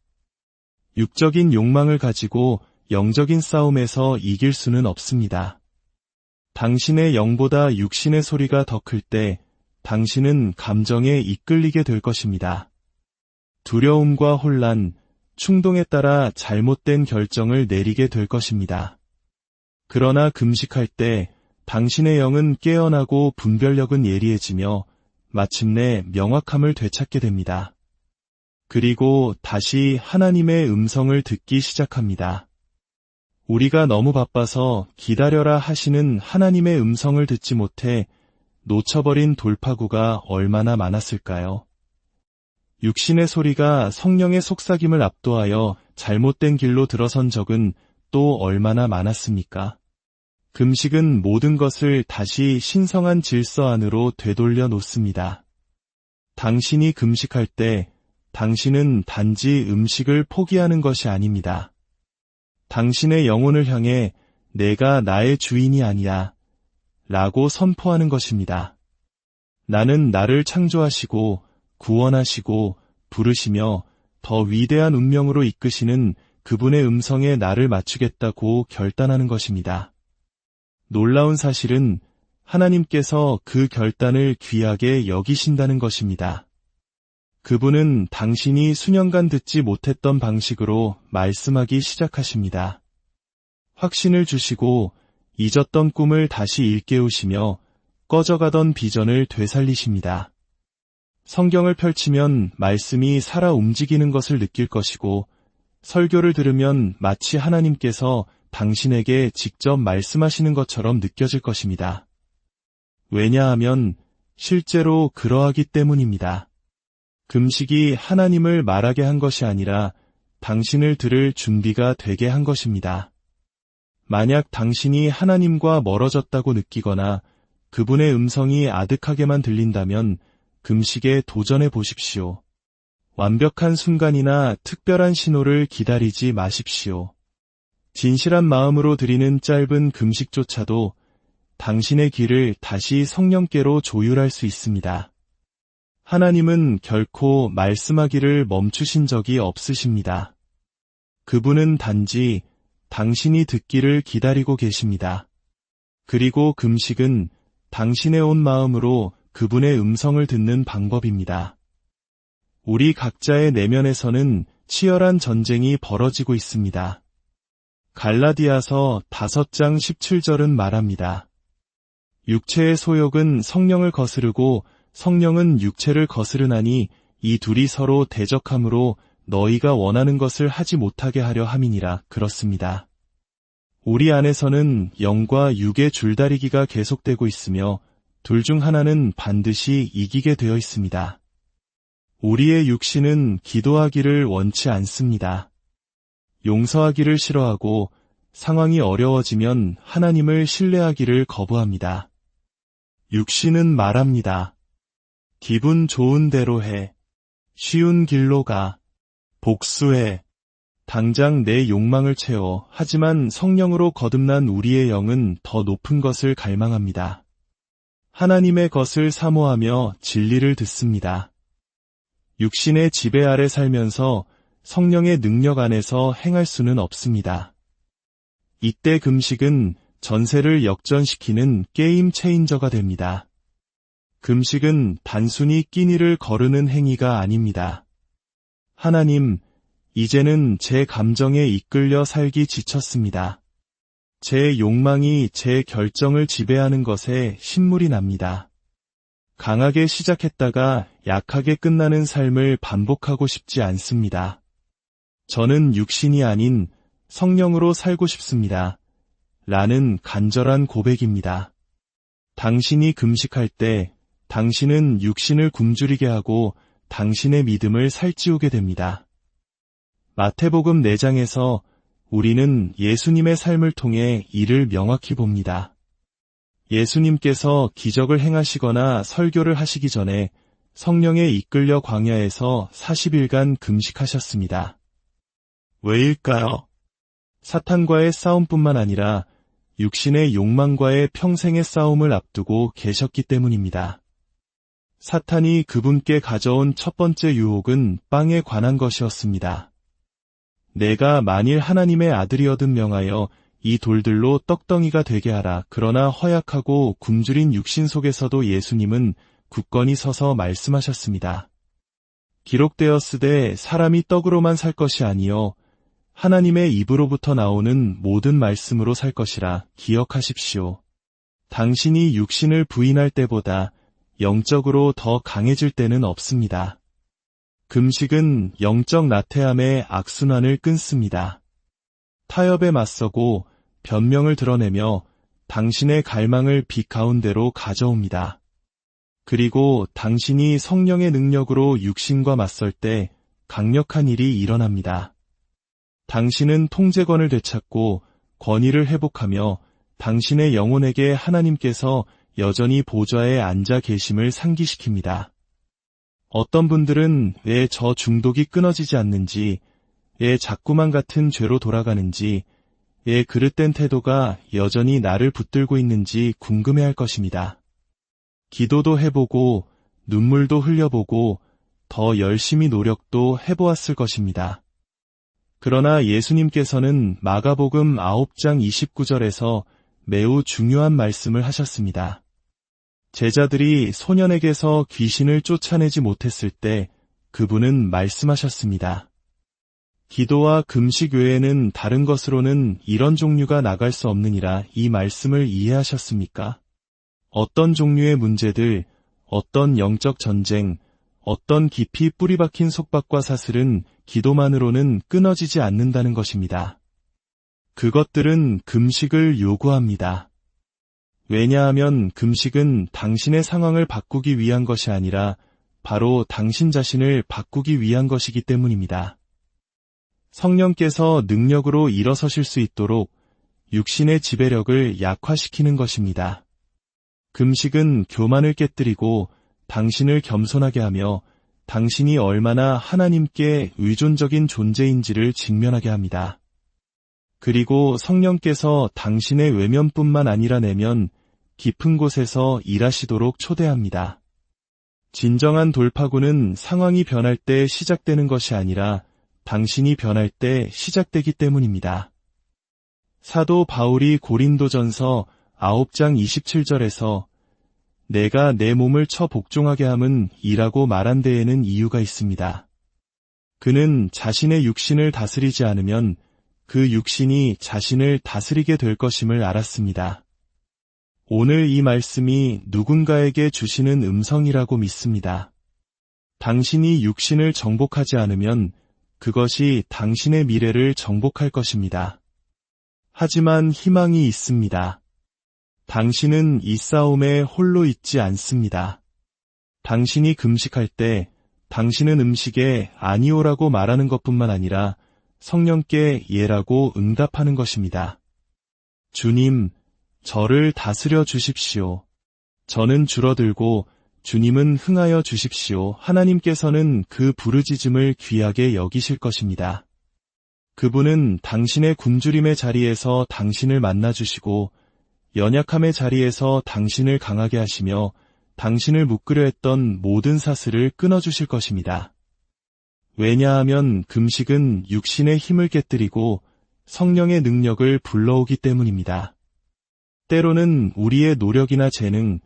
육적인 욕망을 가지고 영적인 싸움에서 이길 수는 없습니다. 당신의 영보다 육신의 소리가 더 클 때 당신은 감정에 이끌리게 될 것입니다. 두려움과 혼란, 충동에 따라 잘못된 결정을 내리게 될 것입니다. 그러나 금식할 때 당신의 영은 깨어나고 분별력은 예리해지며 마침내 명확함을 되찾게 됩니다. 그리고 다시 하나님의 음성을 듣기 시작합니다. 우리가 너무 바빠서 기다려라 하시는 하나님의 음성을 듣지 못해 놓쳐버린 돌파구가 얼마나 많았을까요? 육신의 소리가 성령의 속삭임을 압도하여 잘못된 길로 들어선 적은 또 얼마나 많았습니까? 금식은 모든 것을 다시 신성한 질서 안으로 되돌려 놓습니다. 당신이 금식할 때 당신은 단지 음식을 포기하는 것이 아닙니다. 당신의 영혼을 향해 내가 나의 주인이 아니야 라고 선포하는 것입니다. 나는 나를 창조하시고 구원하시고 부르시며 더 위대한 운명으로 이끄시는 그분의 음성에 나를 맞추겠다고 결단하는 것입니다. 놀라운 사실은 하나님께서 그 결단을 귀하게 여기신다는 것입니다. 그분은 당신이 수년간 듣지 못했던 방식으로 말씀하기 시작하십니다. 확신을 주시고 잊었던 꿈을 다시 일깨우시며 꺼져가던 비전을 되살리십니다. 성경을 펼치면 말씀이 살아 움직이는 것을 느낄 것이고 설교를 들으면 마치 하나님께서 당신에게 직접 말씀하시는 것처럼 느껴질 것입니다. 왜냐하면 실제로 그러하기 때문입니다. 금식이 하나님을 말하게 한 것이 아니라 당신을 들을 준비가 되게 한 것입니다. 만약 당신이 하나님과 멀어졌다고 느끼거나 그분의 음성이 아득하게만 들린다면 금식에 도전해 보십시오. 완벽한 순간이나 특별한 신호를 기다리지 마십시오. 진실한 마음으로 드리는 짧은 금식조차도 당신의 길을 다시 성령께로 조율할 수 있습니다. 하나님은 결코 말씀하기를 멈추신 적이 없으십니다. 그분은 단지 당신이 듣기를 기다리고 계십니다. 그리고 금식은 당신의 온 마음으로 그분의 음성을 듣는 방법입니다. 우리 각자의 내면에서는 치열한 전쟁이 벌어지고 있습니다. 갈라디아서 5장 17절은 말합니다. 육체의 소욕은 성령을 거스르고 성령은 육체를 거스르나니 이 둘이 서로 대적함으로 너희가 원하는 것을 하지 못하게 하려 함이니라. 그렇습니다. 우리 안에서는 영과 육의 줄다리기가 계속되고 있으며 둘 중 하나는 반드시 이기게 되어 있습니다. 우리의 육신은 기도하기를 원치 않습니다. 용서하기를 싫어하고 상황이 어려워지면 하나님을 신뢰하기를 거부합니다. 육신은 말합니다. 기분 좋은 대로 해. 쉬운 길로 가. 복수해. 당장 내 욕망을 채워. 하지만 성령으로 거듭난 우리의 영은 더 높은 것을 갈망합니다. 하나님의 것을 사모하며 진리를 듣습니다. 육신의 지배 아래 살면서 성령의 능력 안에서 행할 수는 없습니다. 이때 금식은 전세를 역전시키는 게임 체인저가 됩니다. 금식은 단순히 끼니를 거르는 행위가 아닙니다. 하나님, 이제는 제 감정에 이끌려 살기 지쳤습니다. 제 욕망이 제 결정을 지배하는 것에 신물이 납니다. 강하게 시작했다가 약하게 끝나는 삶을 반복하고 싶지 않습니다. 저는 육신이 아닌 성령으로 살고 싶습니다. 라는 간절한 고백입니다. 당신이 금식할 때 당신은 육신을 굶주리게 하고 당신의 믿음을 살찌우게 됩니다. 마태복음 4장에서 우리는 예수님의 삶을 통해 이를 명확히 봅니다. 예수님께서 기적을 행하시거나 설교를 하시기 전에 성령에 이끌려 광야에서 40일간 금식하셨습니다. 왜일까요? 사탄과의 싸움뿐만 아니라 육신의 욕망과의 평생의 싸움을 앞두고 계셨기 때문입니다. 사탄이 그분께 가져온 첫 번째 유혹은 빵에 관한 것이었습니다. 내가 만일 하나님의 아들이어든 명하여 이 돌들로 떡덩이가 되게 하라. 그러나 허약하고 굶주린 육신 속에서도 예수님은 굳건히 서서 말씀하셨습니다. 기록되었으되 사람이 떡으로만 살 것이 아니요 하나님의 입으로부터 나오는 모든 말씀으로 살 것이라. 기억하십시오. 당신이 육신을 부인할 때보다 영적으로 더 강해질 때는 없습니다. 금식은 영적 나태함의 악순환을 끊습니다. 타협에 맞서고 변명을 드러내며 당신의 갈망을 빛 가운데로 가져옵니다. 그리고 당신이 성령의 능력으로 육신과 맞설 때 강력한 일이 일어납니다. 당신은 통제권을 되찾고 권위를 회복하며 당신의 영혼에게 하나님께서 여전히 보좌에 앉아 계심을 상기시킵니다. 어떤 분들은 왜 저 중독이 끊어지지 않는지, 왜 자꾸만 같은 죄로 돌아가는지, 왜 그릇된 태도가 여전히 나를 붙들고 있는지 궁금해할 것입니다. 기도도 해보고 눈물도 흘려보고 더 열심히 노력도 해보았을 것입니다. 그러나 예수님께서는 마가복음 9장 29절에서 매우 중요한 말씀을 하셨습니다. 제자들이 소년에게서 귀신을 쫓아내지 못했을 때 그분은 말씀하셨습니다. 기도와 금식 외에는 다른 것으로는 이런 종류가 나갈 수 없느니라. 이 말씀을 이해하셨습니까? 어떤 종류의 문제들, 어떤 영적 전쟁, 어떤 깊이 뿌리 박힌 속박과 사슬은 기도만으로는 끊어지지 않는다는 것입니다. 그것들은 금식을 요구합니다. 왜냐하면 금식은 당신의 상황을 바꾸기 위한 것이 아니라 바로 당신 자신을 바꾸기 위한 것이기 때문입니다. 성령께서 능력으로 일어서실 수 있도록 육신의 지배력을 약화시키는 것입니다. 금식은 교만을 깨뜨리고 당신을 겸손하게 하며 당신이 얼마나 하나님께 의존적인 존재인지를 직면하게 합니다. 그리고 성령께서 당신의 외면뿐만 아니라 내면, 깊은 곳에서 일하시도록 초대합니다. 진정한 돌파구는 상황이 변할 때 시작되는 것이 아니라 당신이 변할 때 시작되기 때문입니다. 사도 바울이 고린도전서 9장 27절에서 내가 내 몸을 쳐 복종하게 함은 이라고 말한 데에는 이유가 있습니다. 그는 자신의 육신을 다스리지 않으면 그 육신이 자신을 다스리게 될 것임을 알았습니다. 오늘 이 말씀이 누군가에게 주시는 음성이라고 믿습니다. 당신이 육신을 정복하지 않으면 그것이 당신의 미래를 정복할 것입니다. 하지만 희망이 있습니다. 당신은 이 싸움에 홀로 있지 않습니다. 당신이 금식할 때 당신은 음식에 아니오라고 말하는 것뿐만 아니라 성령께 예라고 응답하는 것입니다. 주님, 저를 다스려 주십시오. 저는 줄어들고 주님은 흥하여 주십시오. 하나님께서는 그 부르짖음을 귀하게 여기실 것입니다. 그분은 당신의 굶주림의 자리에서 당신을 만나주시고 연약함의 자리에서 당신을 강하게 하시며 당신을 묶으려 했던 모든 사슬을 끊어주실 것입니다. 왜냐하면 금식은 육신의 힘을 깨뜨리고 성령의 능력을 불러오기 때문입니다. 때로는 우리의 노력이나 재능,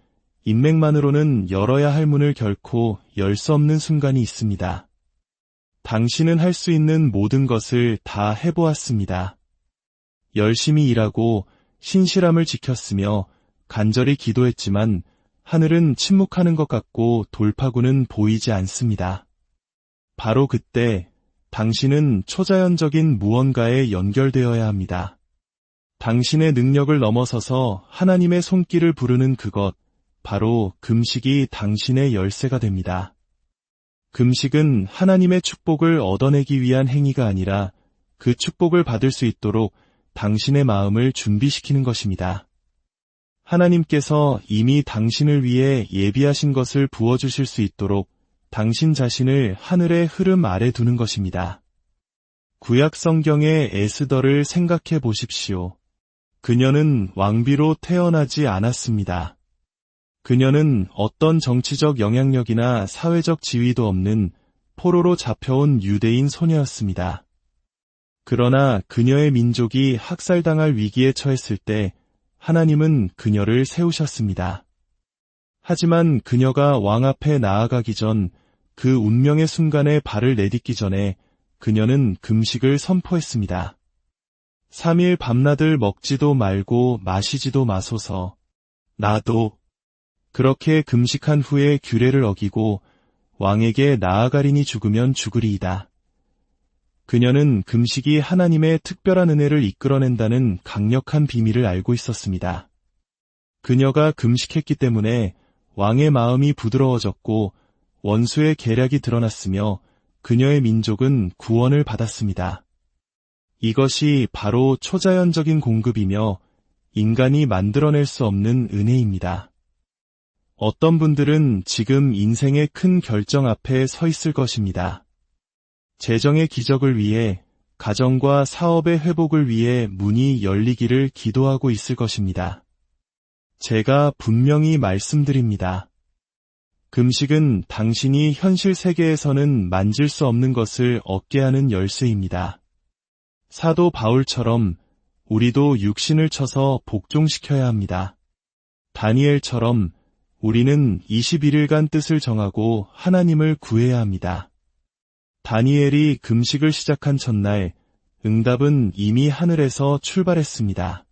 인맥만으로는 열어야 할 문을 결코 열 수 없는 순간이 있습니다. 당신은 할 수 있는 모든 것을 다 해보았습니다. 열심히 일하고 신실함을 지켰으며 간절히 기도했지만 하늘은 침묵하는 것 같고 돌파구는 보이지 않습니다. 바로 그때 당신은 초자연적인 무언가에 연결되어야 합니다. 당신의 능력을 넘어서서 하나님의 손길을 부르는 그것, 바로 금식이 당신의 열쇠가 됩니다. 금식은 하나님의 축복을 얻어내기 위한 행위가 아니라 그 축복을 받을 수 있도록 당신의 마음을 준비시키는 것입니다. 하나님께서 이미 당신을 위해 예비하신 것을 부어주실 수 있도록 당신 자신을 하늘의 흐름 아래 두는 것입니다. 구약 성경의 에스더를 생각해 보십시오. 그녀는 왕비로 태어나지 않았습니다. 그녀는 어떤 정치적 영향력이나 사회적 지위도 없는 포로로 잡혀온 유대인 소녀였습니다. 그러나 그녀의 민족이 학살당할 위기에 처했을 때 하나님은 그녀를 세우셨습니다. 하지만 그녀가 왕 앞에 나아가기 전 그 운명의 순간에 발을 내딛기 전에 그녀는 금식을 선포했습니다. 3일 밤낮을 먹지도 말고 마시지도 마소서. 나도. 그렇게 금식한 후에 규례를 어기고 왕에게 나아가리니 죽으면 죽으리이다. 그녀는 금식이 하나님의 특별한 은혜를 이끌어낸다는 강력한 비밀을 알고 있었습니다. 그녀가 금식했기 때문에 왕의 마음이 부드러워졌고 원수의 계략이 드러났으며 그녀의 민족은 구원을 받았습니다. 이것이 바로 초자연적인 공급이며 인간이 만들어낼 수 없는 은혜입니다. 어떤 분들은 지금 인생의 큰 결정 앞에 서 있을 것입니다. 재정의 기적을 위해, 가정과 사업의 회복을 위해 문이 열리기를 기도하고 있을 것입니다. 제가 분명히 말씀드립니다. 금식은 당신이 현실 세계에서는 만질 수 없는 것을 얻게 하는 열쇠입니다. 사도 바울처럼 우리도 육신을 쳐서 복종시켜야 합니다. 다니엘처럼 우리는 21일간 뜻을 정하고 하나님을 구해야 합니다. 다니엘이 금식을 시작한 첫날, 응답은 이미 하늘에서 출발했습니다.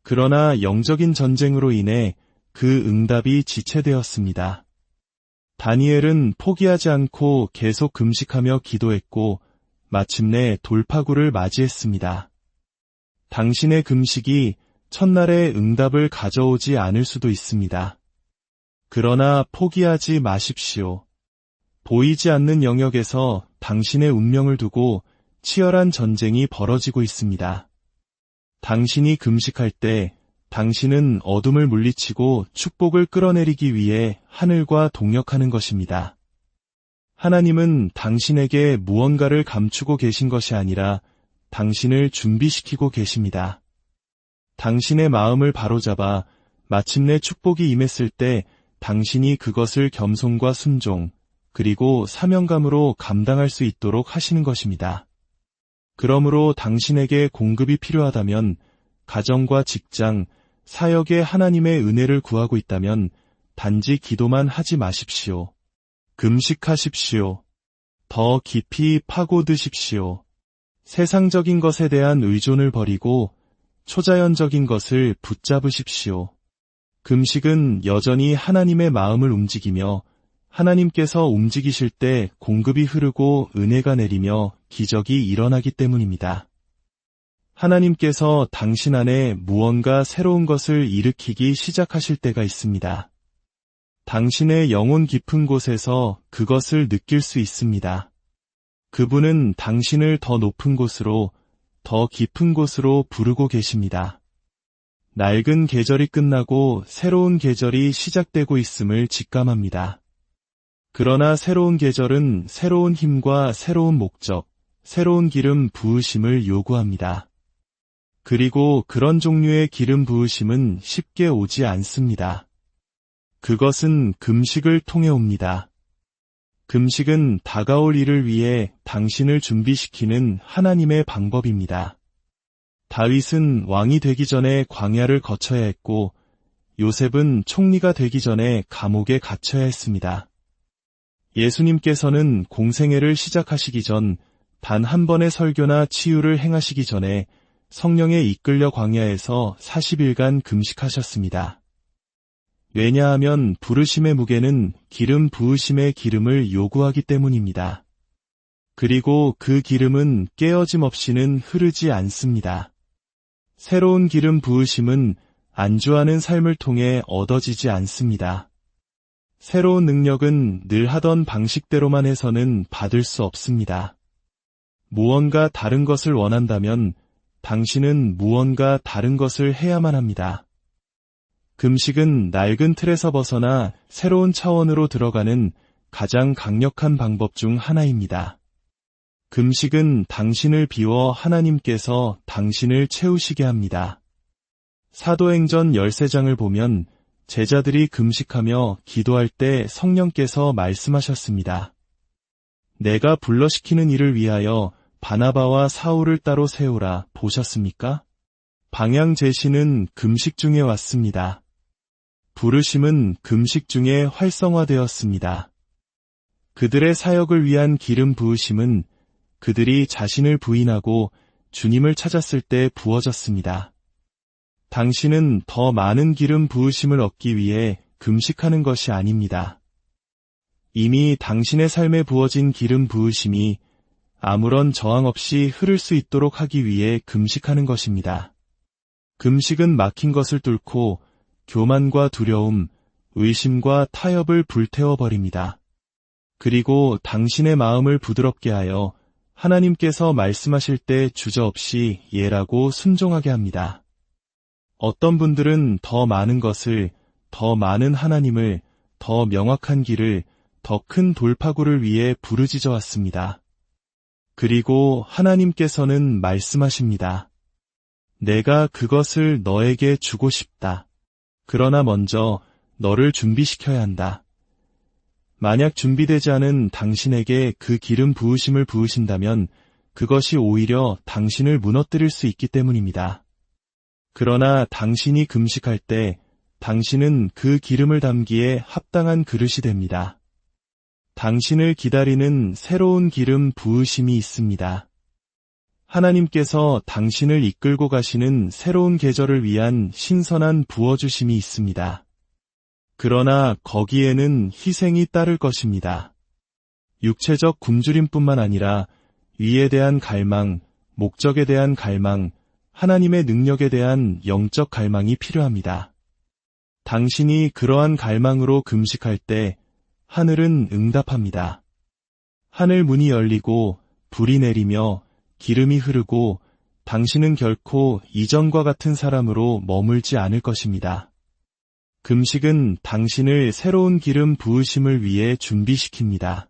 그러나 영적인 전쟁으로 인해 그 응답이 지체되었습니다. 다니엘은 포기하지 않고 계속 금식하며 기도했고 마침내 돌파구를 맞이했습니다. 당신의 금식이 첫날의 응답을 가져오지 않을 수도 있습니다. 그러나 포기하지 마십시오. 보이지 않는 영역에서 당신의 운명을 두고 치열한 전쟁이 벌어지고 있습니다. 당신이 금식할 때 당신은 어둠을 물리치고 축복을 끌어내리기 위해 하늘과 동역하는 것입니다. 하나님은 당신에게 무언가를 감추고 계신 것이 아니라 당신을 준비시키고 계십니다. 당신의 마음을 바로잡아 마침내 축복이 임했을 때 당신이 그것을 겸손과 순종, 그리고 사명감으로 감당할 수 있도록 하시는 것입니다. 그러므로 당신에게 공급이 필요하다면, 가정과 직장, 사역에 하나님의 은혜를 구하고 있다면 단지 기도만 하지 마십시오. 금식하십시오. 더 깊이 파고드십시오. 세상적인 것에 대한 의존을 버리고 초자연적인 것을 붙잡으십시오. 금식은 여전히 하나님의 마음을 움직이며 하나님께서 움직이실 때 공급이 흐르고 은혜가 내리며 기적이 일어나기 때문입니다. 하나님께서 당신 안에 무언가 새로운 것을 일으키기 시작하실 때가 있습니다. 당신의 영혼 깊은 곳에서 그것을 느낄 수 있습니다. 그분은 당신을 더 높은 곳으로, 더 깊은 곳으로 부르고 계십니다. 낡은 계절이 끝나고 새로운 계절이 시작되고 있음을 직감합니다. 그러나 새로운 계절은 새로운 힘과 새로운 목적, 새로운 기름 부으심을 요구합니다. 그리고 그런 종류의 기름 부으심은 쉽게 오지 않습니다. 그것은 금식을 통해 옵니다. 금식은 다가올 일을 위해 당신을 준비시키는 하나님의 방법입니다. 다윗은 왕이 되기 전에 광야를 거쳐야 했고, 요셉은 총리가 되기 전에 감옥에 갇혀야 했습니다. 예수님께서는 공생애를 시작하시기 전 단 한 번의 설교나 치유를 행하시기 전에 성령에 이끌려 광야에서 40일간 금식하셨습니다. 왜냐하면 부르심의 무게는 기름 부으심의 기름을 요구하기 때문입니다. 그리고 그 기름은 깨어짐 없이는 흐르지 않습니다. 새로운 기름 부으심은 안주하는 삶을 통해 얻어지지 않습니다. 새로운 능력은 늘 하던 방식대로만 해서는 받을 수 없습니다. 무언가 다른 것을 원한다면 당신은 무언가 다른 것을 해야만 합니다. 금식은 낡은 틀에서 벗어나 새로운 차원으로 들어가는 가장 강력한 방법 중 하나입니다. 금식은 당신을 비워 하나님께서 당신을 채우시게 합니다. 사도행전 13장을 보면 제자들이 금식하며 기도할 때 성령께서 말씀하셨습니다. 내가 불러시키는 일을 위하여 바나바와 사울을 따로 세우라 보셨습니까? 방향 제시는 금식 중에 왔습니다. 부르심은 금식 중에 활성화되었습니다. 그들의 사역을 위한 기름 부으심은 그들이 자신을 부인하고 주님을 찾았을 때 부어졌습니다. 당신은 더 많은 기름 부으심을 얻기 위해 금식하는 것이 아닙니다. 이미 당신의 삶에 부어진 기름 부으심이 아무런 저항 없이 흐를 수 있도록 하기 위해 금식하는 것입니다. 금식은 막힌 것을 뚫고 교만과 두려움, 의심과 타협을 불태워버립니다. 그리고 당신의 마음을 부드럽게 하여 하나님께서 말씀하실 때 주저없이 예라고 순종하게 합니다. 어떤 분들은 더 많은 것을, 더 많은 하나님을, 더 명확한 길을, 더 큰 돌파구를 위해 부르짖어 왔습니다. 그리고 하나님께서는 말씀하십니다. 내가 그것을 너에게 주고 싶다. 그러나 먼저 너를 준비시켜야 한다. 만약 준비되지 않은 당신에게 그 기름 부으심을 부으신다면 그것이 오히려 당신을 무너뜨릴 수 있기 때문입니다. 그러나 당신이 금식할 때 당신은 그 기름을 담기에 합당한 그릇이 됩니다. 당신을 기다리는 새로운 기름 부으심이 있습니다. 하나님께서 당신을 이끌고 가시는 새로운 계절을 위한 신선한 부어주심이 있습니다. 그러나 거기에는 희생이 따를 것입니다. 육체적 굶주림뿐만 아니라 위에 대한 갈망, 목적에 대한 갈망, 하나님의 능력에 대한 영적 갈망이 필요합니다. 당신이 그러한 갈망으로 금식할 때 하늘은 응답합니다. 하늘 문이 열리고 불이 내리며 기름이 흐르고 당신은 결코 이전과 같은 사람으로 머물지 않을 것입니다. 금식은 당신을 새로운 기름 부으심을 위해 준비시킵니다.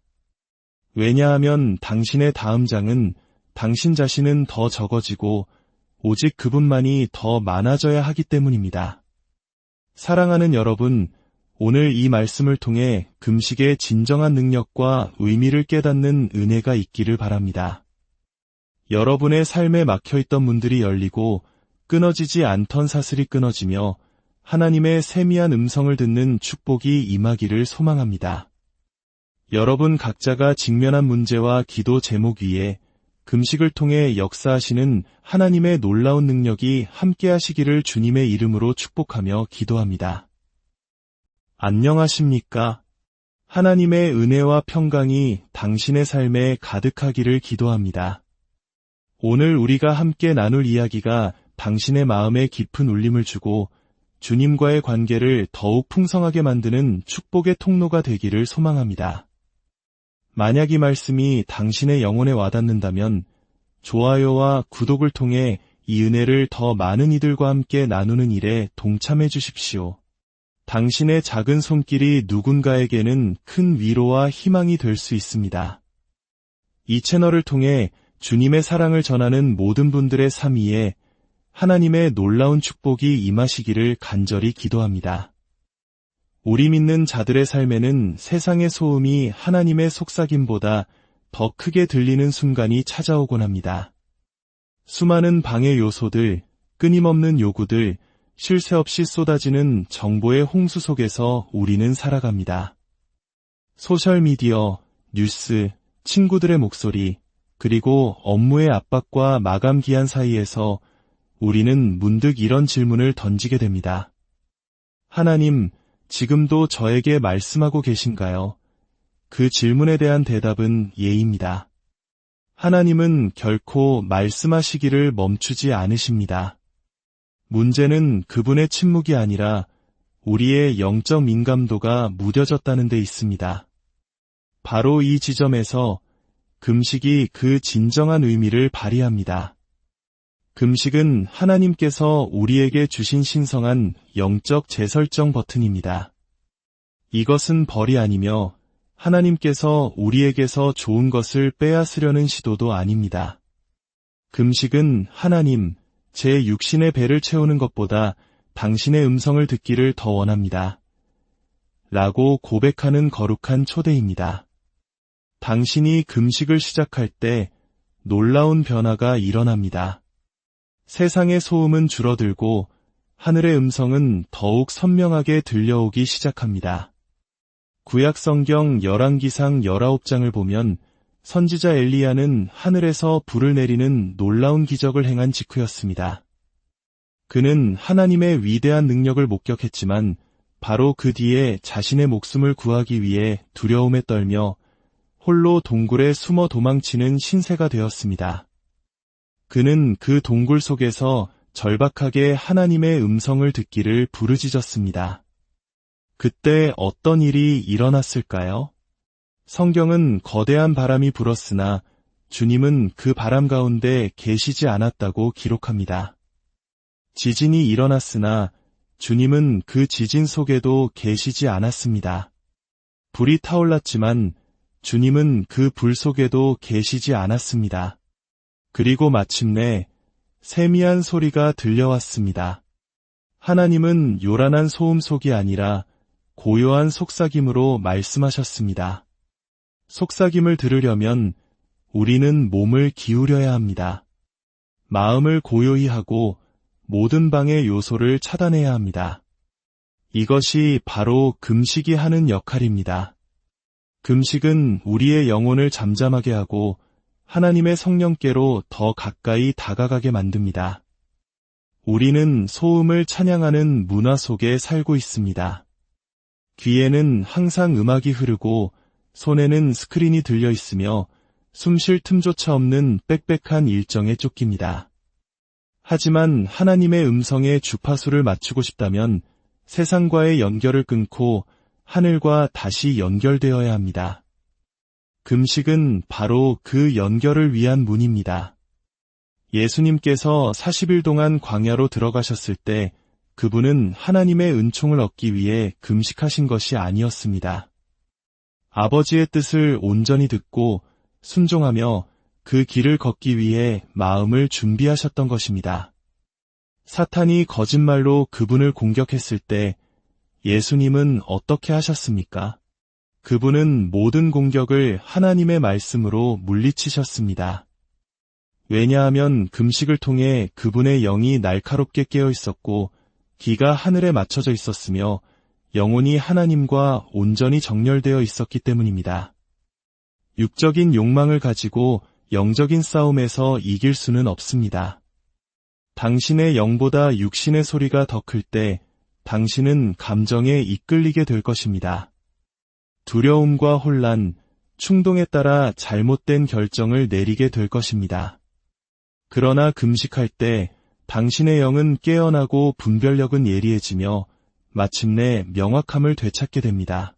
왜냐하면 당신의 다음 장은 당신 자신은 더 적어지고 오직 그분만이 더 많아져야 하기 때문입니다. 사랑하는 여러분, 오늘 이 말씀을 통해 금식의 진정한 능력과 의미를 깨닫는 은혜가 있기를 바랍니다. 여러분의 삶에 막혀있던 문들이 열리고 끊어지지 않던 사슬이 끊어지며 하나님의 세미한 음성을 듣는 축복이 임하기를 소망합니다. 여러분 각자가 직면한 문제와 기도 제목 위에 금식을 통해 역사하시는 하나님의 놀라운 능력이 함께하시기를 주님의 이름으로 축복하며 기도합니다. 안녕하십니까? 하나님의 은혜와 평강이 당신의 삶에 가득하기를 기도합니다. 오늘 우리가 함께 나눌 이야기가 당신의 마음에 깊은 울림을 주고 주님과의 관계를 더욱 풍성하게 만드는 축복의 통로가 되기를 소망합니다. 만약 이 말씀이 당신의 영혼에 와닿는다면 좋아요와 구독을 통해 이 은혜를 더 많은 이들과 함께 나누는 일에 동참해 주십시오. 당신의 작은 손길이 누군가에게는 큰 위로와 희망이 될 수 있습니다. 이 채널을 통해 주님의 사랑을 전하는 모든 분들의 삶 위에 하나님의 놀라운 축복이 임하시기를 간절히 기도합니다. 우리 믿는 자들의 삶에는 세상의 소음이 하나님의 속삭임보다 더 크게 들리는 순간이 찾아오곤 합니다. 수많은 방해 요소들, 끊임없는 요구들, 쉴 새 없이 쏟아지는 정보의 홍수 속에서 우리는 살아갑니다. 소셜미디어, 뉴스, 친구들의 목소리, 그리고 업무의 압박과 마감 기한 사이에서 우리는 문득 이런 질문을 던지게 됩니다. 하나님, 지금도 저에게 말씀하고 계신가요? 그 질문에 대한 대답은 예입니다. 하나님은 결코 말씀하시기를 멈추지 않으십니다. 문제는 그분의 침묵이 아니라 우리의 영적 민감도가 무뎌졌다는 데 있습니다. 바로 이 지점에서 금식이 그 진정한 의미를 발휘합니다. 금식은 하나님께서 우리에게 주신 신성한 영적 재설정 버튼입니다. 이것은 벌이 아니며 하나님께서 우리에게서 좋은 것을 빼앗으려는 시도도 아닙니다. 금식은 하나님, 제 육신의 배를 채우는 것보다 당신의 음성을 듣기를 더 원합니다. 라고 고백하는 거룩한 초대입니다. 당신이 금식을 시작할 때 놀라운 변화가 일어납니다. 세상의 소음은 줄어들고 하늘의 음성은 더욱 선명하게 들려오기 시작합니다. 구약 성경 열왕기상 19장을 보면 선지자 엘리야는 하늘에서 불을 내리는 놀라운 기적을 행한 직후였습니다. 그는 하나님의 위대한 능력을 목격했지만 바로 그 뒤에 자신의 목숨을 구하기 위해 두려움에 떨며 홀로 동굴에 숨어 도망치는 신세가 되었습니다. 그는 그 동굴 속에서 절박하게 하나님의 음성을 듣기를 부르짖었습니다. 그때 어떤 일이 일어났을까요? 성경은 거대한 바람이 불었으나 주님은 그 바람 가운데 계시지 않았다고 기록합니다. 지진이 일어났으나 주님은 그 지진 속에도 계시지 않았습니다. 불이 타올랐지만 주님은 그 불 속에도 계시지 않았습니다. 그리고 마침내 세미한 소리가 들려왔습니다. 하나님은 요란한 소음 속이 아니라 고요한 속삭임으로 말씀하셨습니다. 속삭임을 들으려면 우리는 몸을 기울여야 합니다. 마음을 고요히 하고 모든 방해 요소를 차단해야 합니다. 이것이 바로 금식이 하는 역할입니다. 금식은 우리의 영혼을 잠잠하게 하고 하나님의 성령께로 더 가까이 다가가게 만듭니다. 우리는 소음을 찬양하는 문화 속에 살고 있습니다. 귀에는 항상 음악이 흐르고 손에는 스크린이 들려 있으며 숨쉴 틈조차 없는 빽빽한 일정에 쫓깁니다. 하지만 하나님의 음성에 주파수를 맞추고 싶다면 세상과의 연결을 끊고 하늘과 다시 연결되어야 합니다. 금식은 바로 그 연결을 위한 문입니다. 예수님께서 40일 동안 광야로 들어가셨을 때 그분은 하나님의 은총을 얻기 위해 금식하신 것이 아니었습니다. 아버지의 뜻을 온전히 듣고 순종하며 그 길을 걷기 위해 마음을 준비하셨던 것입니다. 사탄이 거짓말로 그분을 공격했을 때 예수님은 어떻게 하셨습니까? 그분은 모든 공격을 하나님의 말씀으로 물리치셨습니다. 왜냐하면 금식을 통해 그분의 영이 날카롭게 깨어 있었고 귀가 하늘에 맞춰져 있었으며 영혼이 하나님과 온전히 정렬되어 있었기 때문입니다. 육적인 욕망을 가지고 영적인 싸움에서 이길 수는 없습니다. 당신의 영보다 육신의 소리가 더 클 때 당신은 감정에 이끌리게 될 것입니다. 두려움과 혼란, 충동에 따라 잘못된 결정을 내리게 될 것입니다. 그러나 금식할 때 당신의 영은 깨어나고 분별력은 예리해지며 마침내 명확함을 되찾게 됩니다.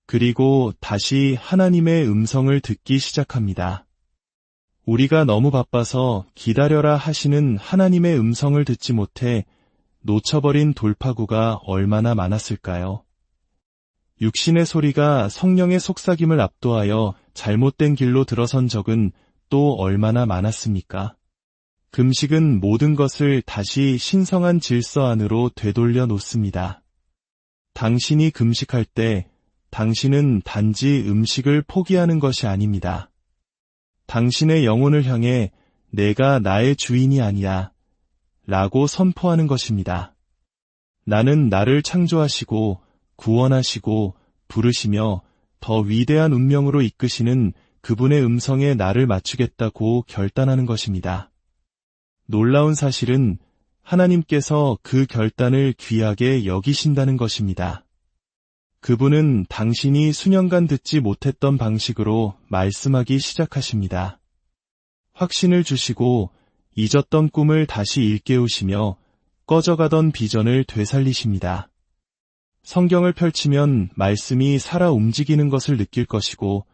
그리고 다시 하나님의 음성을 듣기 시작합니다. 우리가 너무 바빠서 기다려라 하시는 하나님의 음성을 듣지 못해 놓쳐버린 돌파구가 얼마나 많았을까요? 육신의 소리가 성령의 속삭임을 압도하여 잘못된 길로 들어선 적은 또 얼마나 많았습니까? 금식은 모든 것을 다시 신성한 질서 안으로 되돌려 놓습니다. 당신이 금식할 때 당신은 단지 음식을 포기하는 것이 아닙니다. 당신의 영혼을 향해 내가 나의 주인이 아니야 라고 선포하는 것입니다. 나는 나를 창조하시고 구원하시고 부르시며 더 위대한 운명으로 이끄시는 그분의 음성에 나를 맞추겠다고 결단하는 것입니다. 놀라운 사실은 하나님께서 그 결단을 귀하게 여기신다는 것입니다. 그분은 당신이 수년간 듣지 못했던 방식으로 말씀하기 시작하십니다. 확신을 주시고 잊었던 꿈을 다시 일깨우시며 꺼져가던 비전을 되살리십니다. 성경을 펼치면 말씀이 살아 움직이는 것을 느낄 것이고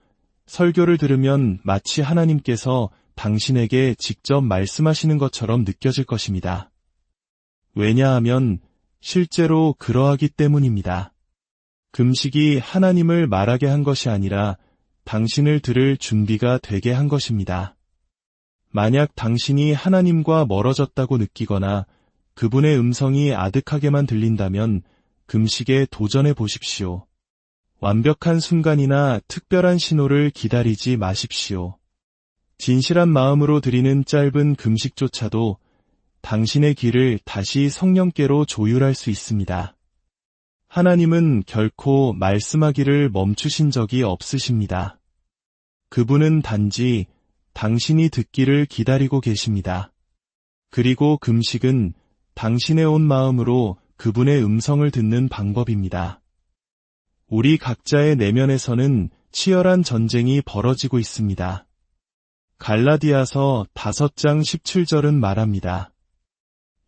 설교를 들으면 마치 하나님께서 당신에게 직접 말씀하시는 것처럼 느껴질 것입니다. 왜냐하면 실제로 그러하기 때문입니다. 금식이 하나님을 말하게 한 것이 아니라 당신을 들을 준비가 되게 한 것입니다. 만약 당신이 하나님과 멀어졌다고 느끼거나 그분의 음성이 아득하게만 들린다면 금식에 도전해 보십시오. 완벽한 순간이나 특별한 신호를 기다리지 마십시오. 진실한 마음으로 드리는 짧은 금식조차도 당신의 길을 다시 성령께로 조율할 수 있습니다. 하나님은 결코 말씀하기를 멈추신 적이 없으십니다. 그분은 단지 당신이 듣기를 기다리고 계십니다. 그리고 금식은 당신의 온 마음으로 그분의 음성을 듣는 방법입니다. 우리 각자의 내면에서는 치열한 전쟁이 벌어지고 있습니다. 갈라디아서 5장 17절은 말합니다.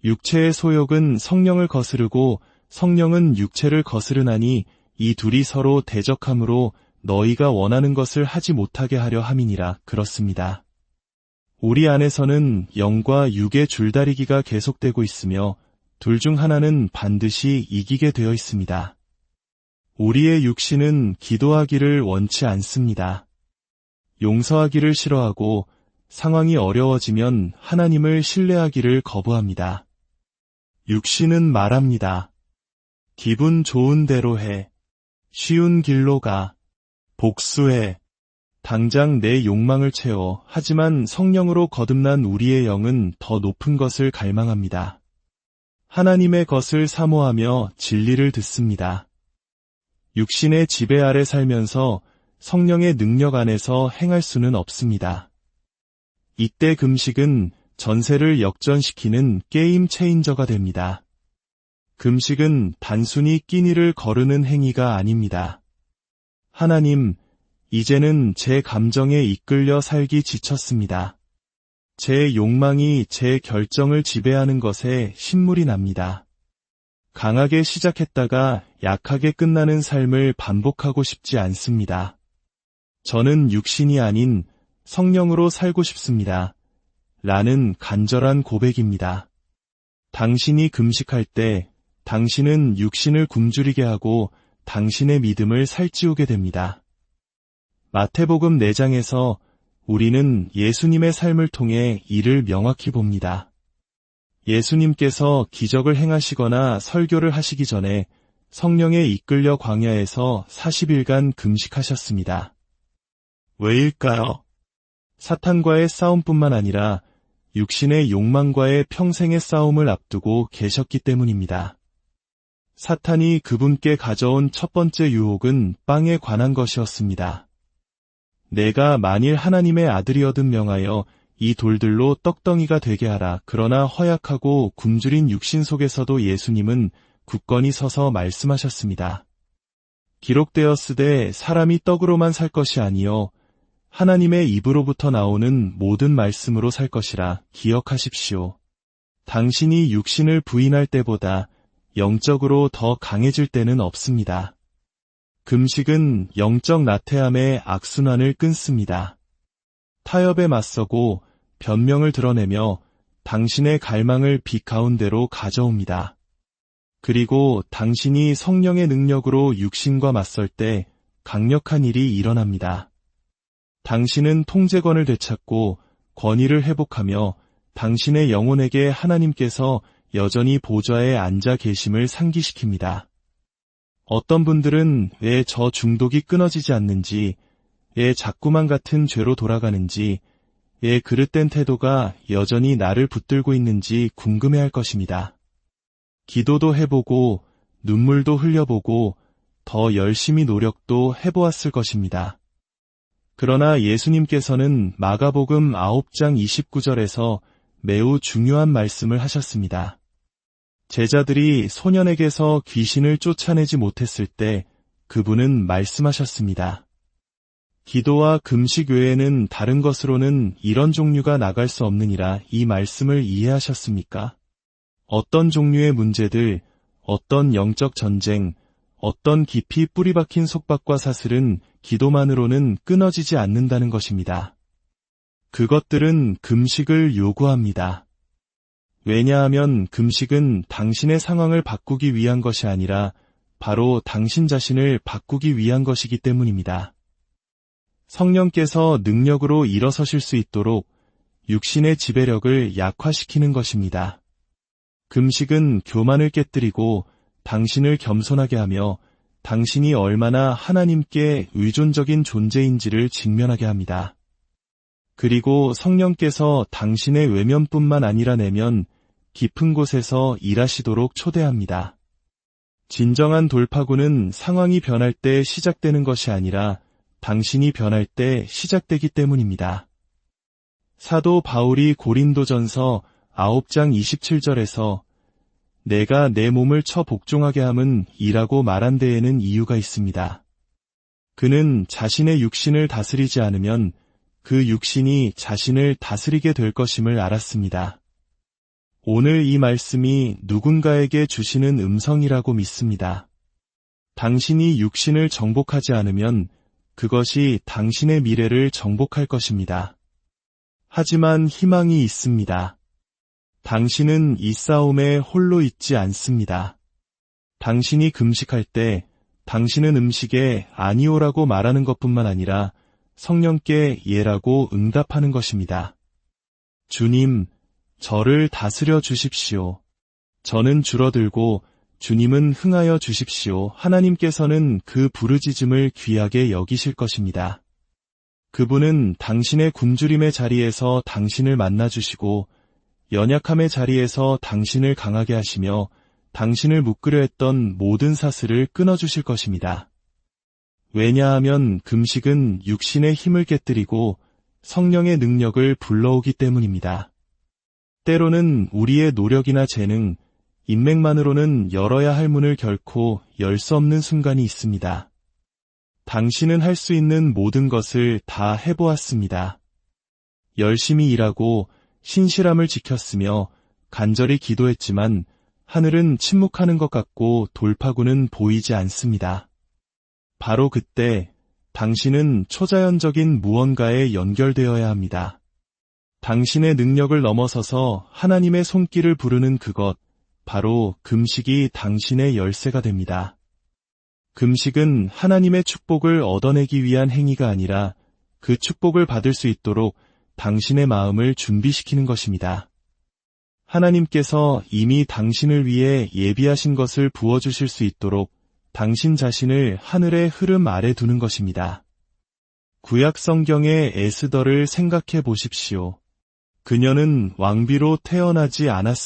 육체의 소욕은 성령을 거스르고 성령은 육체를 거스르나니 이 둘이 서로 대적함으로 너희가 원하는 것을 하지 못하게 하려 함이니라. 그렇습니다. 우리 안에서는 영과 육의 줄다리기가 계속되고 있으며 둘 중 하나는 반드시 이기게 되어 있습니다. 우리의 육신은 기도하기를 원치 않습니다. 용서하기를 싫어하고 상황이 어려워지면 하나님을 신뢰하기를 거부합니다. 육신은 말합니다. 기분 좋은 대로 해. 쉬운 길로 가. 복수해. 당장 내 욕망을 채워. 하지만 성령으로 거듭난 우리의 영은 더 높은 것을 갈망합니다. 하나님의 것을 사모하며 진리를 듣습니다. 육신의 지배 아래 살면서 성령의 능력 안에서 행할 수는 없습니다. 이때 금식은 전세를 역전시키는 게임 체인저가 됩니다. 금식은 단순히 끼니를 거르는 행위가 아닙니다. 하나님, 이제는 제 감정에 이끌려 살기 지쳤습니다. 제 욕망이 제 결정을 지배하는 것에 신물이 납니다. 강하게 시작했다가 약하게 끝나는 삶을 반복하고 싶지 않습니다. 저는 육신이 아닌 성령으로 살고 싶습니다. 라는 간절한 고백입니다. 당신이 금식할 때 당신은 육신을 굶주리게 하고 당신의 믿음을 살찌우게 됩니다. 마태복음 4장에서 우리는 예수님의 삶을 통해 이를 명확히 봅니다. 예수님께서 기적을 행하시거나 설교를 하시기 전에 성령에 이끌려 광야에서 40일간 금식하셨습니다. 왜일까요? 사탄과의 싸움뿐만 아니라 육신의 욕망과의 평생의 싸움을 앞두고 계셨기 때문입니다. 사탄이 그분께 가져온 첫 번째 유혹은 빵에 관한 것이었습니다. 내가 만일 하나님의 아들이어든 명하여 이 돌들로 떡덩이가 되게 하라. 그러나 허약하고 굶주린 육신 속에서도 예수님은 굳건히 서서 말씀하셨습니다. 기록되었으되 사람이 떡으로만 살 것이 아니요 하나님의 입으로부터 나오는 모든 말씀으로 살 것이라. 기억하십시오. 당신이 육신을 부인할 때보다 영적으로 더 강해질 때는 없습니다. 금식은 영적 나태함의 악순환을 끊습니다. 타협에 맞서고 변명을 드러내며 당신의 갈망을 빛 가운데로 가져옵니다. 그리고 당신이 성령의 능력으로 육신과 맞설 때 강력한 일이 일어납니다. 당신은 통제권을 되찾고 권위를 회복하며 당신의 영혼에게 하나님께서 여전히 보좌에 앉아 계심을 상기시킵니다. 어떤 분들은 왜 저 중독이 끊어지지 않는지, 왜 자꾸만 같은 죄로 돌아가는지, 왜 그릇된 태도가 여전히 나를 붙들고 있는지 궁금해할 것입니다. 기도도 해보고 눈물도 흘려보고 더 열심히 노력도 해보았을 것입니다. 그러나 예수님께서는 마가복음 9장 29절에서 매우 중요한 말씀을 하셨습니다. 제자들이 소년에게서 귀신을 쫓아내지 못했을 때 그분은 말씀하셨습니다. 기도와 금식 외에는 다른 것으로는 이런 종류가 나갈 수 없느니라. 이 말씀을 이해하셨습니까? 어떤 종류의 문제들, 어떤 영적 전쟁, 어떤 깊이 뿌리 박힌 속박과 사슬은 기도만으로는 끊어지지 않는다는 것입니다. 그것들은 금식을 요구합니다. 왜냐하면 금식은 당신의 상황을 바꾸기 위한 것이 아니라 바로 당신 자신을 바꾸기 위한 것이기 때문입니다. 성령께서 능력으로 일어서실 수 있도록 육신의 지배력을 약화시키는 것입니다. 금식은 교만을 깨뜨리고 당신을 겸손하게 하며 당신이 얼마나 하나님께 의존적인 존재인지를 직면하게 합니다. 그리고 성령께서 당신의 외면뿐만 아니라 내면 깊은 곳에서 일하시도록 초대합니다. 진정한 돌파구는 상황이 변할 때 시작되는 것이 아니라 당신이 변할 때 시작되기 때문입니다. 사도 바울이 고린도전서 9장 27절에서 내가 내 몸을 쳐 복종하게 함은 이라고 말한 데에는 이유가 있습니다. 그는 자신의 육신을 다스리지 않으면 그 육신이 자신을 다스리게 될 것임을 알았습니다. 오늘 이 말씀이 누군가에게 주시는 음성이라고 믿습니다. 당신이 육신을 정복하지 않으면 그것이 당신의 미래를 정복할 것입니다. 하지만 희망이 있습니다. 당신은 이 싸움에 홀로 있지 않습니다. 당신이 금식할 때 당신은 음식에 아니오라고 말하는 것뿐만 아니라 성령께 예라고 응답하는 것입니다. 주님, 저를 다스려 주십시오. 저는 줄어들고 주님은 흥하여 주십시오. 하나님께서는 그 부르짖음을 귀하게 여기실 것입니다. 그분은 당신의 굶주림의 자리에서 당신을 만나주시고 연약함의 자리에서 당신을 강하게 하시며 당신을 묶으려 했던 모든 사슬을 끊어주실 것입니다. 왜냐하면 금식은 육신의 힘을 깨뜨리고 성령의 능력을 불러오기 때문입니다. 때로는 우리의 노력이나 재능, 인맥만으로는 열어야 할 문을 결코 열 수 없는 순간이 있습니다. 당신은 할 수 있는 모든 것을 다 해보았습니다. 열심히 일하고 신실함을 지켰으며 간절히 기도했지만 하늘은 침묵하는 것 같고 돌파구는 보이지 않습니다. 바로 그때 당신은 초자연적인 무언가에 연결되어야 합니다. 당신의 능력을 넘어서서 하나님의 손길을 부르는 그것, 바로 금식이 당신의 열쇠가 됩니다. 금식은 하나님의 축복을 얻어내기 위한 행위가 아니라 그 축복을 받을 수 있도록 당신의 마음을 준비시키는 것입니다. 하나님께서 이미 당신을 위해 예비하신 것을 부어주실 수 있도록 당신 자신을 하늘의 흐름 아래 두는 것입니다. 구약 성경의 에스더를 생각해 보십시오. 그녀는 왕비로 태어나지 않았습니다.